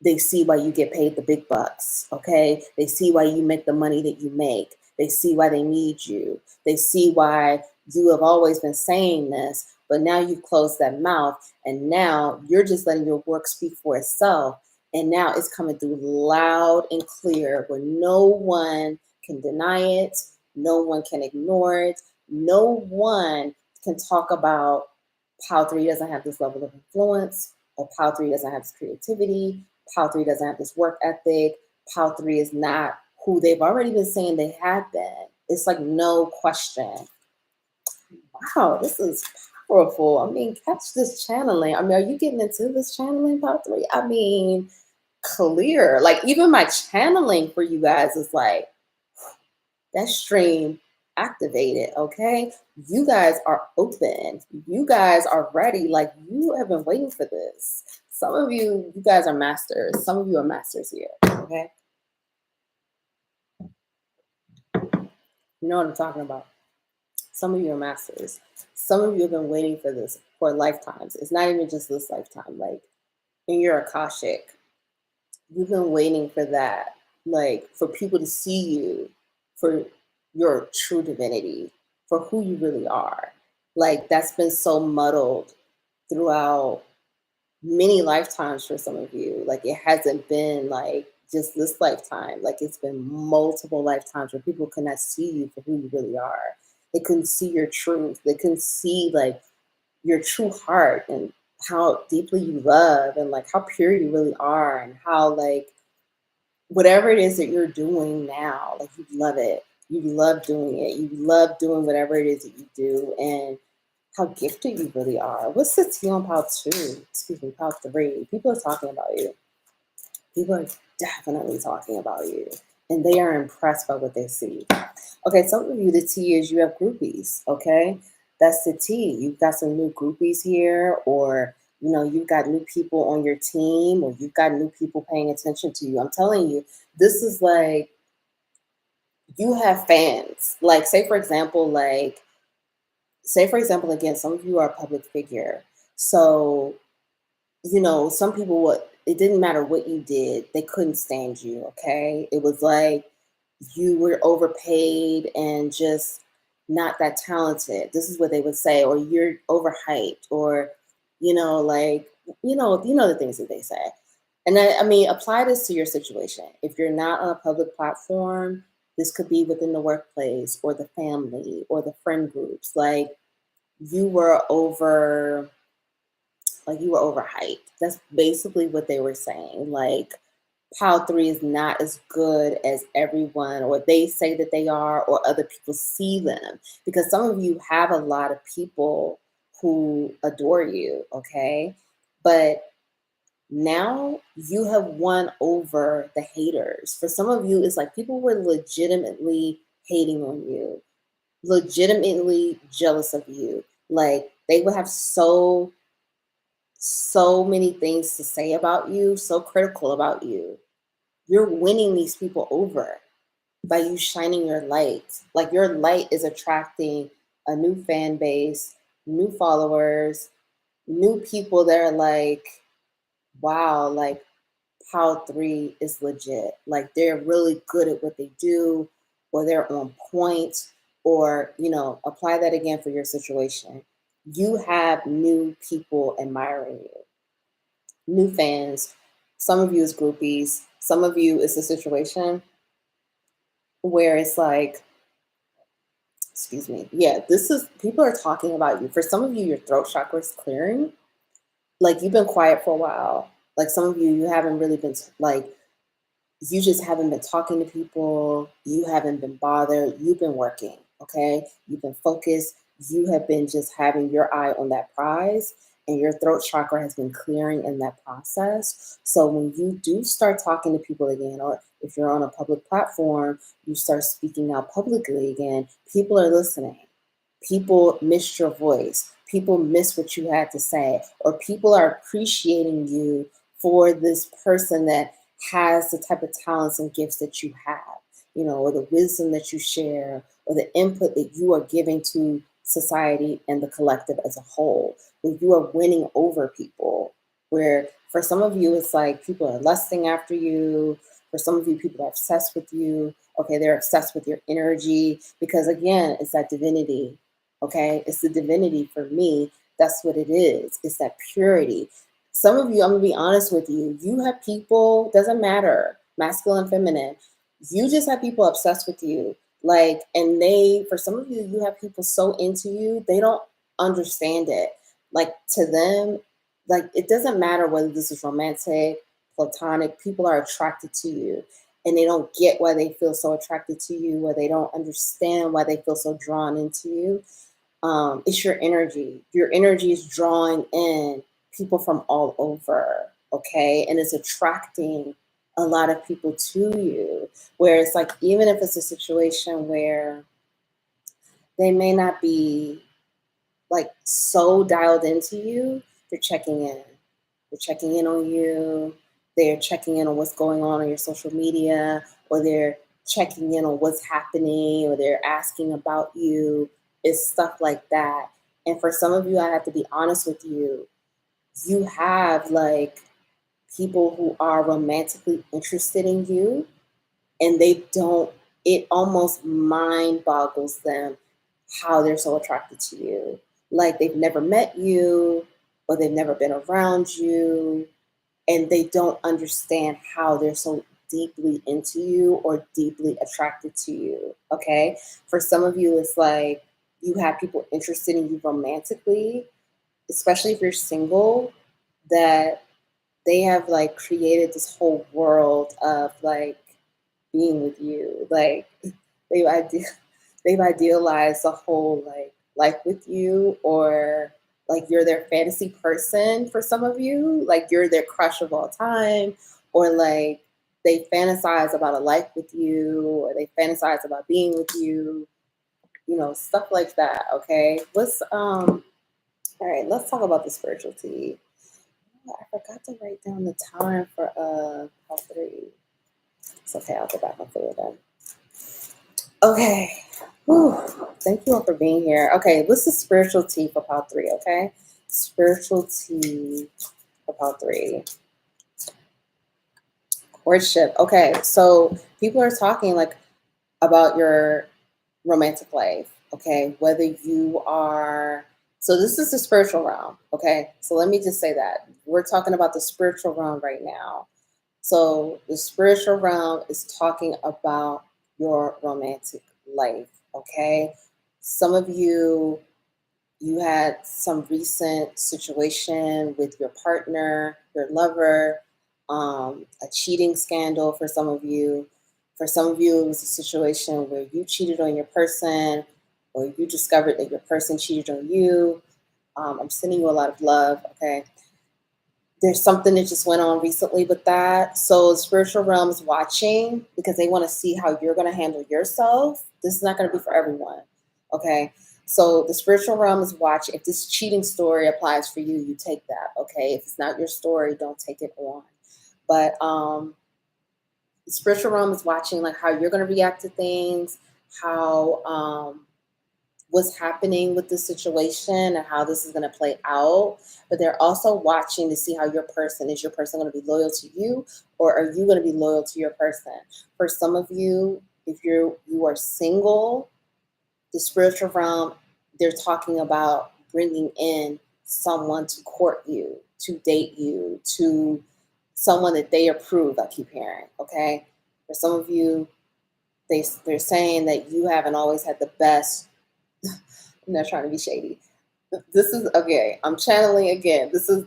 They see why you get paid the big bucks, okay? They see why you make the money that you make. They see why they need you. They see why You have always been saying this, but now you've closed that mouth, and now you're just letting your work speak for itself. And now it's coming through loud and clear where no one can deny it, no one can ignore it, no one can talk about Pile 3 doesn't have this level of influence, or Pile 3 doesn't have this creativity, Pile 3 doesn't have this work ethic, Pile 3 is not who they've already been saying they had been. It's like no question. Wow, this is powerful. I mean, catch this channeling. I mean, are you getting into this channeling, Pile 3? I mean, clear. Like, even my channeling for you guys is like, that stream activated, okay? You guys are open. You guys are ready. Like, you have been waiting for this. Some of you, you guys are masters. Some of you are masters here, okay? You know what I'm talking about. Some of you are masters. Some of you have been waiting for this for lifetimes. It's not even just this lifetime. Like, in your Akashic, you've been waiting for that. Like, for people to see you for your true divinity, for who you really are. Like, that's been so muddled throughout many lifetimes for some of you. Like, it hasn't been like just this lifetime. Like, it's been multiple lifetimes where people cannot see you for who you really are. They couldn't see your truth. They couldn't see like your true heart and how deeply you love and like how pure you really are and how like whatever it is that you're doing now, like you love it. You love doing it. You love doing whatever it is that you do and how gifted you really are. What's the tea on Pile 2? Excuse me, Pile 3. People are talking about you. People are definitely talking about you. And they are impressed by what they see. Okay, some of you, the tea is you have groupies, okay? That's the tea. You've got some new groupies here, or you know, you've got new people on your team, or you've got new people paying attention to you. I'm telling you, this is like you have fans. Like, say for example, again, some of you are a public figure. So, you know, some people would it didn't matter what you did, they couldn't stand you, okay? It was like you were overpaid and just not that talented. This is what they would say, or you're overhyped, or you know, like you know the things that they say. And I mean, apply this to your situation. If you're not on a public platform, this could be within the workplace or the family or the friend groups. You were over, you were overhyped. That's basically what they were saying. Like Pile 3 is not as good as everyone or they say that they are or other people see them. Because some of you have a lot of people who adore you, okay? But now you have won over the haters. For some of you, it's like people were legitimately hating on you, legitimately jealous of you. Like they would have so many things to say about you, so critical about you. You're winning these people over by you shining your light. Like your light is attracting a new fan base, new followers, new people that are like, wow, like Pile 3 is legit. Like they're really good at what they do, or they're on point, or, you know, apply that again for your situation. You have new people admiring you, new fans. Some of you is groupies. Some of you is a situation where it's like, excuse me, yeah, this is people are talking about you. For some of you, your throat chakra is clearing. Like you've been quiet for a while. Like some of you, you haven't really been like you just haven't been talking to people. You haven't been bothered. You've been working, okay? You've been focused. You have been just having your eye on that prize, and your throat chakra has been clearing in that process. So when you do start talking to people again, or if you're on a public platform, you start speaking out publicly again, people are listening. People missed your voice. People miss what you had to say, or people are appreciating you for this person that has the type of talents and gifts that you have, you know, or the wisdom that you share, or the input that you are giving to society and the collective as a whole. When you are winning over people, where for some of you, it's like people are lusting after you. For some of you, people are obsessed with you. Okay, they're obsessed with your energy because, again, it's that divinity. Okay, it's the divinity for me. That's what it is. It's that purity. Some of you, I'm gonna be honest with you, you have people, doesn't matter, masculine, feminine, you just have people obsessed with you. Like, and they, for some of you, you have people so into you, they don't understand it. Like, to them, like, it doesn't matter whether this is romantic, platonic, people are attracted to you and they don't get why they feel so attracted to you, or they don't understand why they feel so drawn into you. It's your energy. Your energy is drawing in people from all over, okay? And it's attracting a lot of people to you. Where it's like, even if it's a situation where they may not be like so dialed into you, they're checking in. They're checking in on you. They're checking in on what's going on your social media, or they're checking in on what's happening, or they're asking about you. It's stuff like that. And for some of you, I have to be honest with you, you have like people who are romantically interested in you, and they don't, it almost mind boggles them how they're so attracted to you. Like, they've never met you, or they've never been around you, and they don't understand how they're so deeply into you or deeply attracted to you. Okay. For some of you, it's like you have people interested in you romantically, especially if you're single, that they have like created this whole world of like being with you. Like, they've ide- they've idealized the whole like life with you, or like you're their fantasy person. For some of you, like you're their crush of all time, or like they fantasize about a life with you, or they fantasize about being with you, stuff like that. Okay, let's all right, let's talk about the spirituality. Oh, I forgot to write down the time for part three. It's okay, I'll go back and fill it in. Okay. Whew. Thank you all for being here. Okay, what's the spiritual tea for part three? Okay, spiritual tea for part three. Courtship. Okay, so people are talking like about your romantic life. Okay, whether you are, so this is the spiritual realm. Okay, so let me just say that we're talking about the spiritual realm right now. So the spiritual realm is talking about your romantic life, okay? Some of you, you had some recent situation with your partner, your lover, a cheating scandal for some of you. For some of you, it was a situation where you cheated on your person, or you discovered that your person cheated on you. I'm sending you a lot of love, okay? There's something that just went on recently with that. So spiritual realm is watching because they want to see how you're going to handle yourself. This is not going to be for everyone. Okay. So the spiritual realm is watching. If this cheating story applies for you, you take that. Okay. If it's not your story, don't take it on. But the spiritual realm is watching like how you're going to react to things, how what's happening with the situation and how this is going to play out. But they're also watching to see how your person, is your person going to be loyal to you, or are you going to be loyal to your person? For some of you, if you are single, the spiritual realm, they're talking about bringing in someone to court you, to date you, to someone that they approve. I keep hearing. Okay, for some of you, they're saying that you haven't always had the best. I'm not trying to be shady. This is okay. I'm channeling again. This is,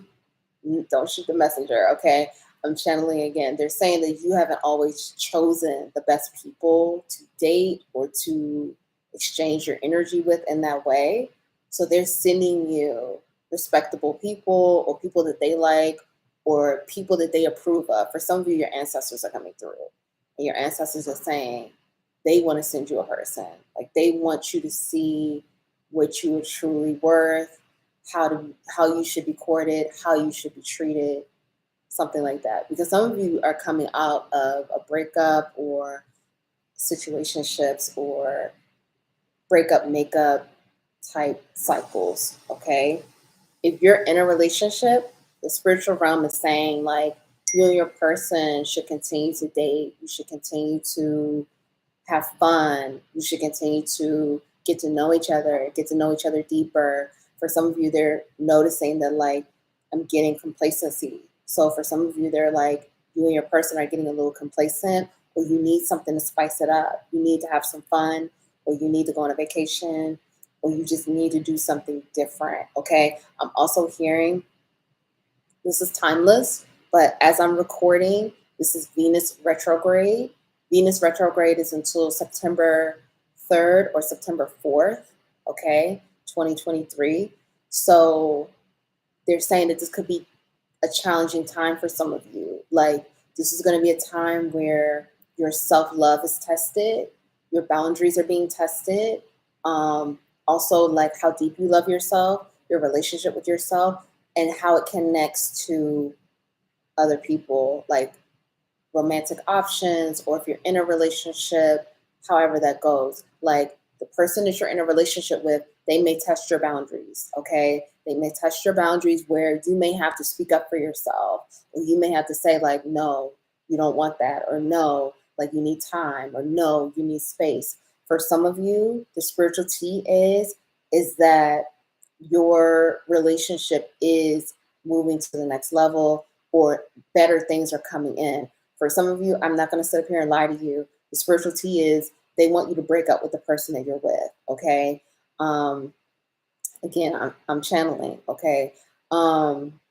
don't shoot the messenger, okay? I'm channeling again. They're saying that you haven't always chosen the best people to date or to exchange your energy with in that way. So they're sending you respectable people, or people that they like, or people that they approve of. For some of you, your ancestors are coming through, and your ancestors are saying they want to send you a person. Like, they want you to see what you are truly worth, how you should be courted, how you should be treated, something like that. Because some of you are coming out of a breakup, or situationships, or breakup makeup type cycles. Okay, if you're in a relationship, the spiritual realm is saying like you and your person should continue to date. You should continue to have fun. You should continue to get to know each other, get to know each other deeper. For some of you, they're noticing that like I'm getting complacency. So for some of you, they're like you and your person are getting a little complacent, or you need something to spice it up. You need to have some fun, or you need to go on a vacation, or you just need to do something different. Okay. I'm also hearing this is timeless, but as I'm recording, this is Venus retrograde. Venus retrograde is until September 3rd or September 4th, okay, 2023. So they're saying that this could be a challenging time for some of you. Like, this is going to be a time where your self love is tested, your boundaries are being tested. Also, like how deep you love yourself, your relationship with yourself, and how it connects to other people, like romantic options, or if you're in a relationship, however that goes. Like the person that you're in a relationship with, they may test your boundaries, okay? They may test your boundaries where you may have to speak up for yourself, or you may have to say, like, no, you don't want that, or no, like you need time, or no, you need space. For some of you, the spiritual tea is that your relationship is moving to the next level, or better things are coming in. For some of you, I'm not going to sit up here and lie to you. The spiritual tea is they want you to break up with the person that you're with. Okay. Again, I'm channeling. Okay.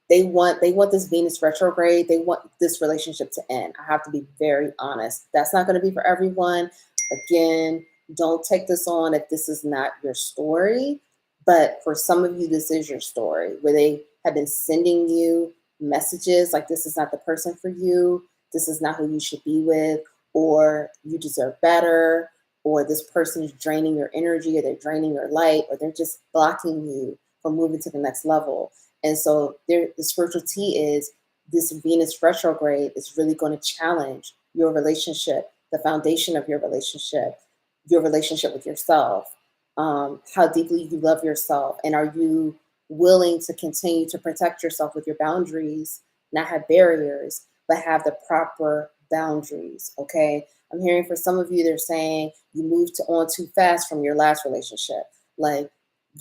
They want this Venus retrograde. They want this relationship to end. I have to be very honest. That's not going to be for everyone. Again, don't take this on if this is not your story. But for some of you, this is your story, where they have been sending you messages like this is not the person for you, this is not who you should be with, or you deserve better, or this person is draining your energy, or they're draining your light, or they're just blocking you from moving to the next level. And so the spiritual tea is this Venus retrograde is really going to challenge your relationship, the foundation of your relationship with yourself, how deeply you love yourself, and are you willing to continue to protect yourself with your boundaries, not have barriers, but have the proper boundaries. Okay. I'm hearing for some of you, they're saying you moved on too fast from your last relationship. Like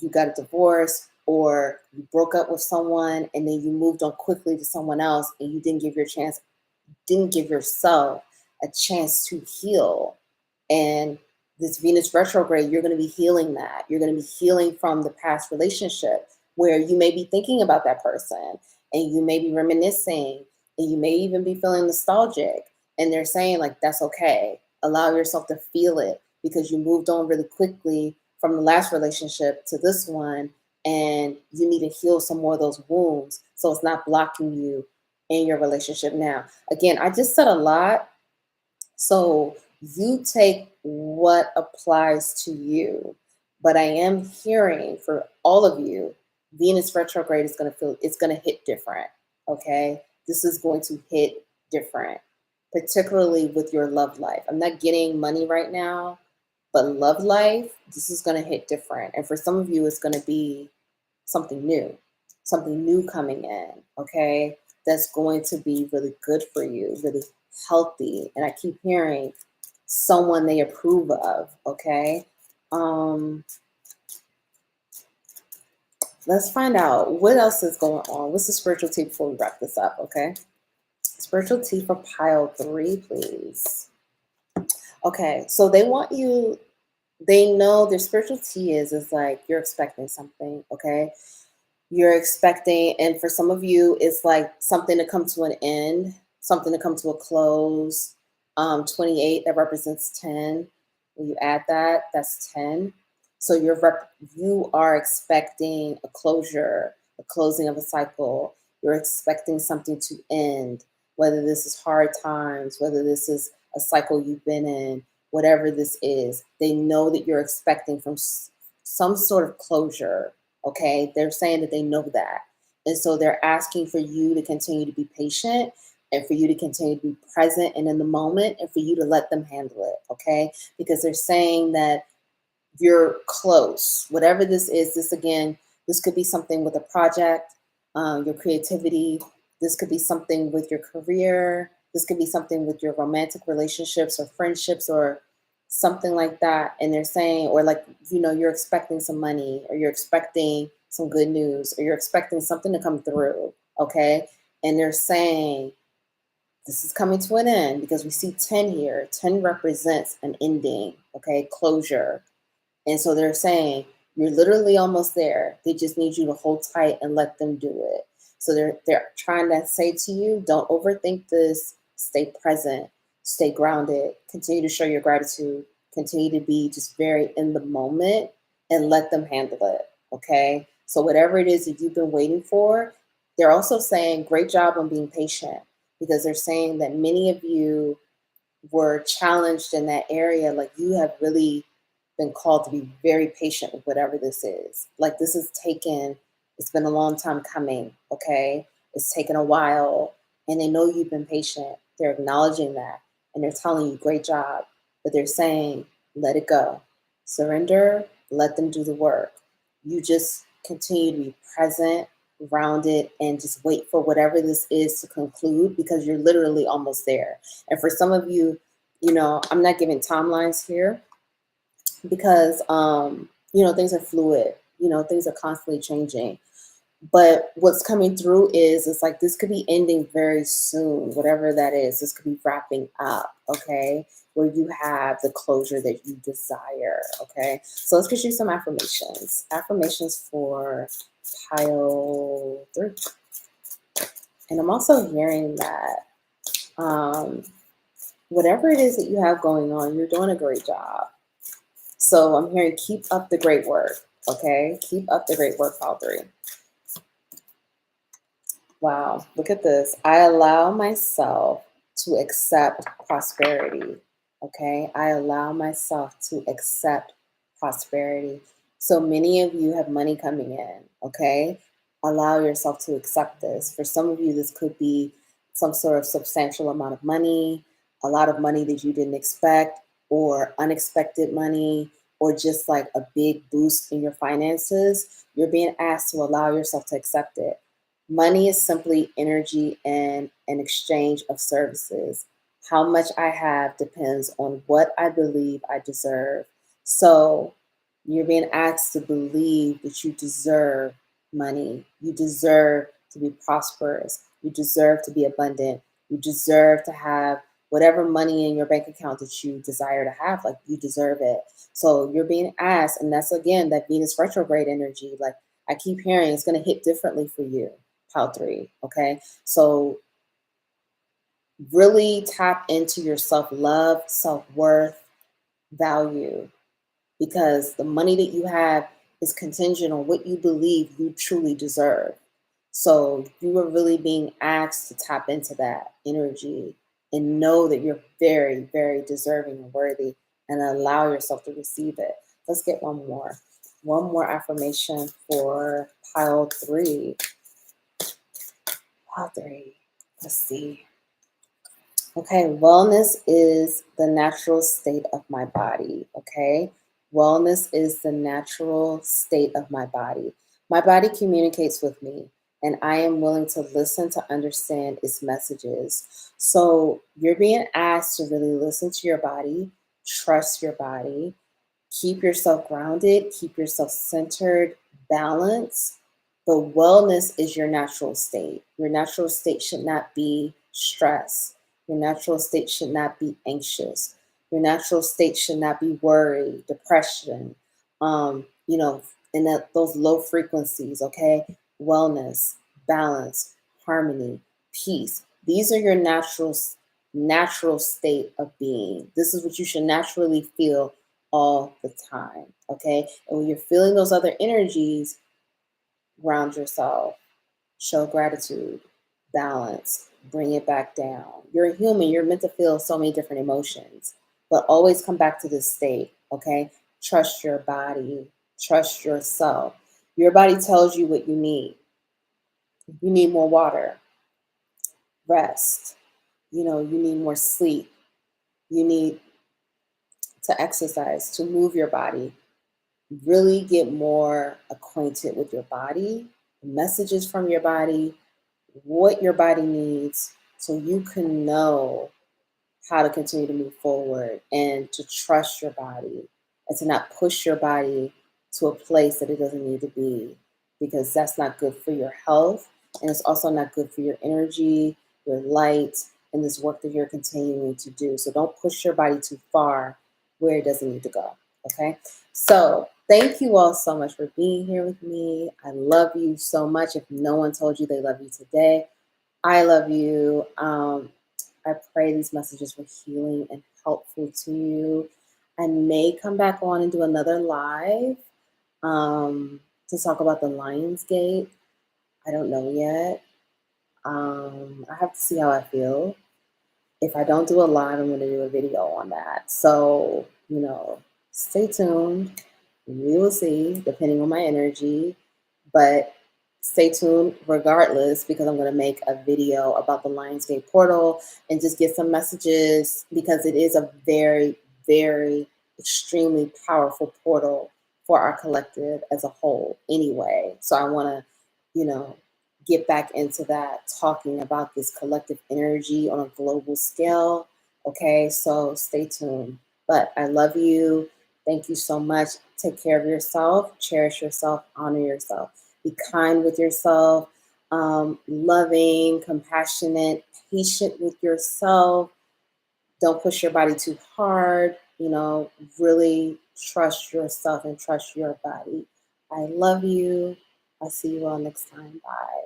you got a divorce, or you broke up with someone and then you moved on quickly to someone else, and you didn't give yourself a chance to heal. And this Venus retrograde, you're going to be healing that. You're going to be healing from the past relationship where you may be thinking about that person, and you may be reminiscing, and you may even be feeling nostalgic. And they're saying, like, that's okay. Allow yourself to feel it, because you moved on really quickly from the last relationship to this one, and you need to heal some more of those wounds so it's not blocking you in your relationship now. Again, I just said a lot. So you take what applies to you. But I am hearing for all of you, Venus retrograde is it's going to hit different. Okay. This is going to hit different, particularly with your love life. I'm not getting money right now, but love life, this is going to hit different. And for some of you, it's going to be something new coming in. Okay. That's going to be really good for you, really healthy. And I keep hearing someone they approve of. Okay. Let's find out what else is going on. What's the spiritual tea before we wrap this up? Okay. Spiritual tea for pile 3, please. Okay. So they want you, they know their spiritual tea is like you're expecting something. Okay. You're expecting, and for some of you, it's like something to come to an end, something to come to a close. 28, that represents 10. When you add that, that's 10. So you are expecting a closure, a closing of a cycle. You're expecting something to end, whether this is hard times, whether this is a cycle you've been in, whatever this is. They know that you're expecting from some sort of closure. Okay, they're saying that they know that. And so they're asking for you to continue to be patient, and for you to continue to be present and in the moment, and for you to let them handle it. Okay, because they're saying that you're close. Whatever this is, this could be something with a project, your creativity. This could be something with your career. This could be something with your romantic relationships or friendships, or something like that. And they're saying, or like, you're expecting some money, or you're expecting some good news, or you're expecting something to come through. Okay. And they're saying, this is coming to an end because we see 10 here. 10 represents an ending, okay, closure. And so they're saying, you're literally almost there. They just need you to hold tight and let them do it. So they're trying to say to you, don't overthink this. Stay present, stay grounded, continue to show your gratitude, continue to be just very in the moment and let them handle it. Okay. So whatever it is that you've been waiting for, they're also saying, great job on being patient, because they're saying that many of you were challenged in that area. Like, you have really been called to be very patient with whatever this is. Like, this is taken, it's been a long time coming, okay? It's taken a while, and they know you've been patient. They're acknowledging that, and they're telling you, great job. But they're saying, let it go. Surrender, let them do the work. You just continue to be present, grounded, and just wait for whatever this is to conclude, because you're literally almost there. And for some of you, I'm not giving timelines here, because things are fluid, things are constantly changing. But what's coming through is, it's like, this could be ending very soon, whatever that is. This could be wrapping up, okay, where you have the closure that you desire. Okay, so let's get you some affirmations for pile 3. And I'm also hearing that whatever it is that you have going on, you're doing a great job. So I'm hearing, keep up the great work. Okay, keep up the great work, pile 3. Wow, look at this. I allow myself to accept prosperity. Okay, I allow myself to accept prosperity. So many of you have money coming in. Okay, allow yourself to accept this. For some of you, this could be some sort of substantial amount of money, a lot of money that you didn't expect, or unexpected money, or just like a big boost in your finances. You're being asked to allow yourself to accept it. Money is simply energy and an exchange of services. How much I have depends on what I believe I deserve. So you're being asked to believe that you deserve money. You deserve to be prosperous. You deserve to be abundant. You deserve to have whatever money in your bank account that you desire to have. Like, you deserve it. So you're being asked, and that's again that Venus retrograde energy. Like, I keep hearing, it's going to hit differently for you. Pile 3. Okay. So really tap into your self-love, self-worth, value, because the money that you have is contingent on what you believe you truly deserve. So you are really being asked to tap into that energy and know that you're very, very deserving and worthy, and allow yourself to receive it. Let's get one more. One more affirmation for pile 3. Pile 3. Let's see. Okay, wellness is the natural state of my body. Okay, wellness is the natural state of my body. My body communicates with me, and I am willing to listen to understand its messages. So you're being asked to really listen to your body, trust your body, keep yourself grounded, keep yourself centered, balanced. But wellness is your natural state. Your natural state should not be stress. Your natural state should not be anxious. Your natural state should not be worry, depression, and those low frequencies, okay? Wellness, balance, harmony, peace. These are your natural state of being. This is what you should naturally feel all the time, okay? And when you're feeling those other energies, ground yourself, show gratitude, balance, bring it back down. You're a human, you're meant to feel so many different emotions, but always come back to this state, okay? Trust your body, trust yourself. Your body tells you what you need. You need more water, rest, you need more sleep, you need to exercise, to move your body. Really get more acquainted with your body, messages from your body, what your body needs, so you can know how to continue to move forward and to trust your body and to not push your body to a place that it doesn't need to be, because that's not good for your health, and it's also not good for your energy, your light, and this work that you're continuing to do. So don't push your body too far where it doesn't need to go. Okay. So thank you all so much for being here with me. I love you so much. If no one told you they love you today, I love you. I pray these messages were healing and helpful to you. I may come back on and do another live to talk about the Lionsgate. I don't know yet. I have to see how I feel. If I don't do a live, I'm going to do a video on that. So, stay tuned. We will see, depending on my energy. But stay tuned regardless, because I'm going to make a video about the Lionsgate portal and just get some messages, because it is a very, very extremely powerful portal for our collective as a whole anyway. So I want to, get back into that, talking about this collective energy on a global scale. Okay, so stay tuned. But I love you. Thank you so much. Take care of yourself, cherish yourself, honor yourself. Be kind with yourself, loving, compassionate, patient with yourself. Don't push your body too hard. Really trust yourself and trust your body. I love you. I'll see you all next time. Bye.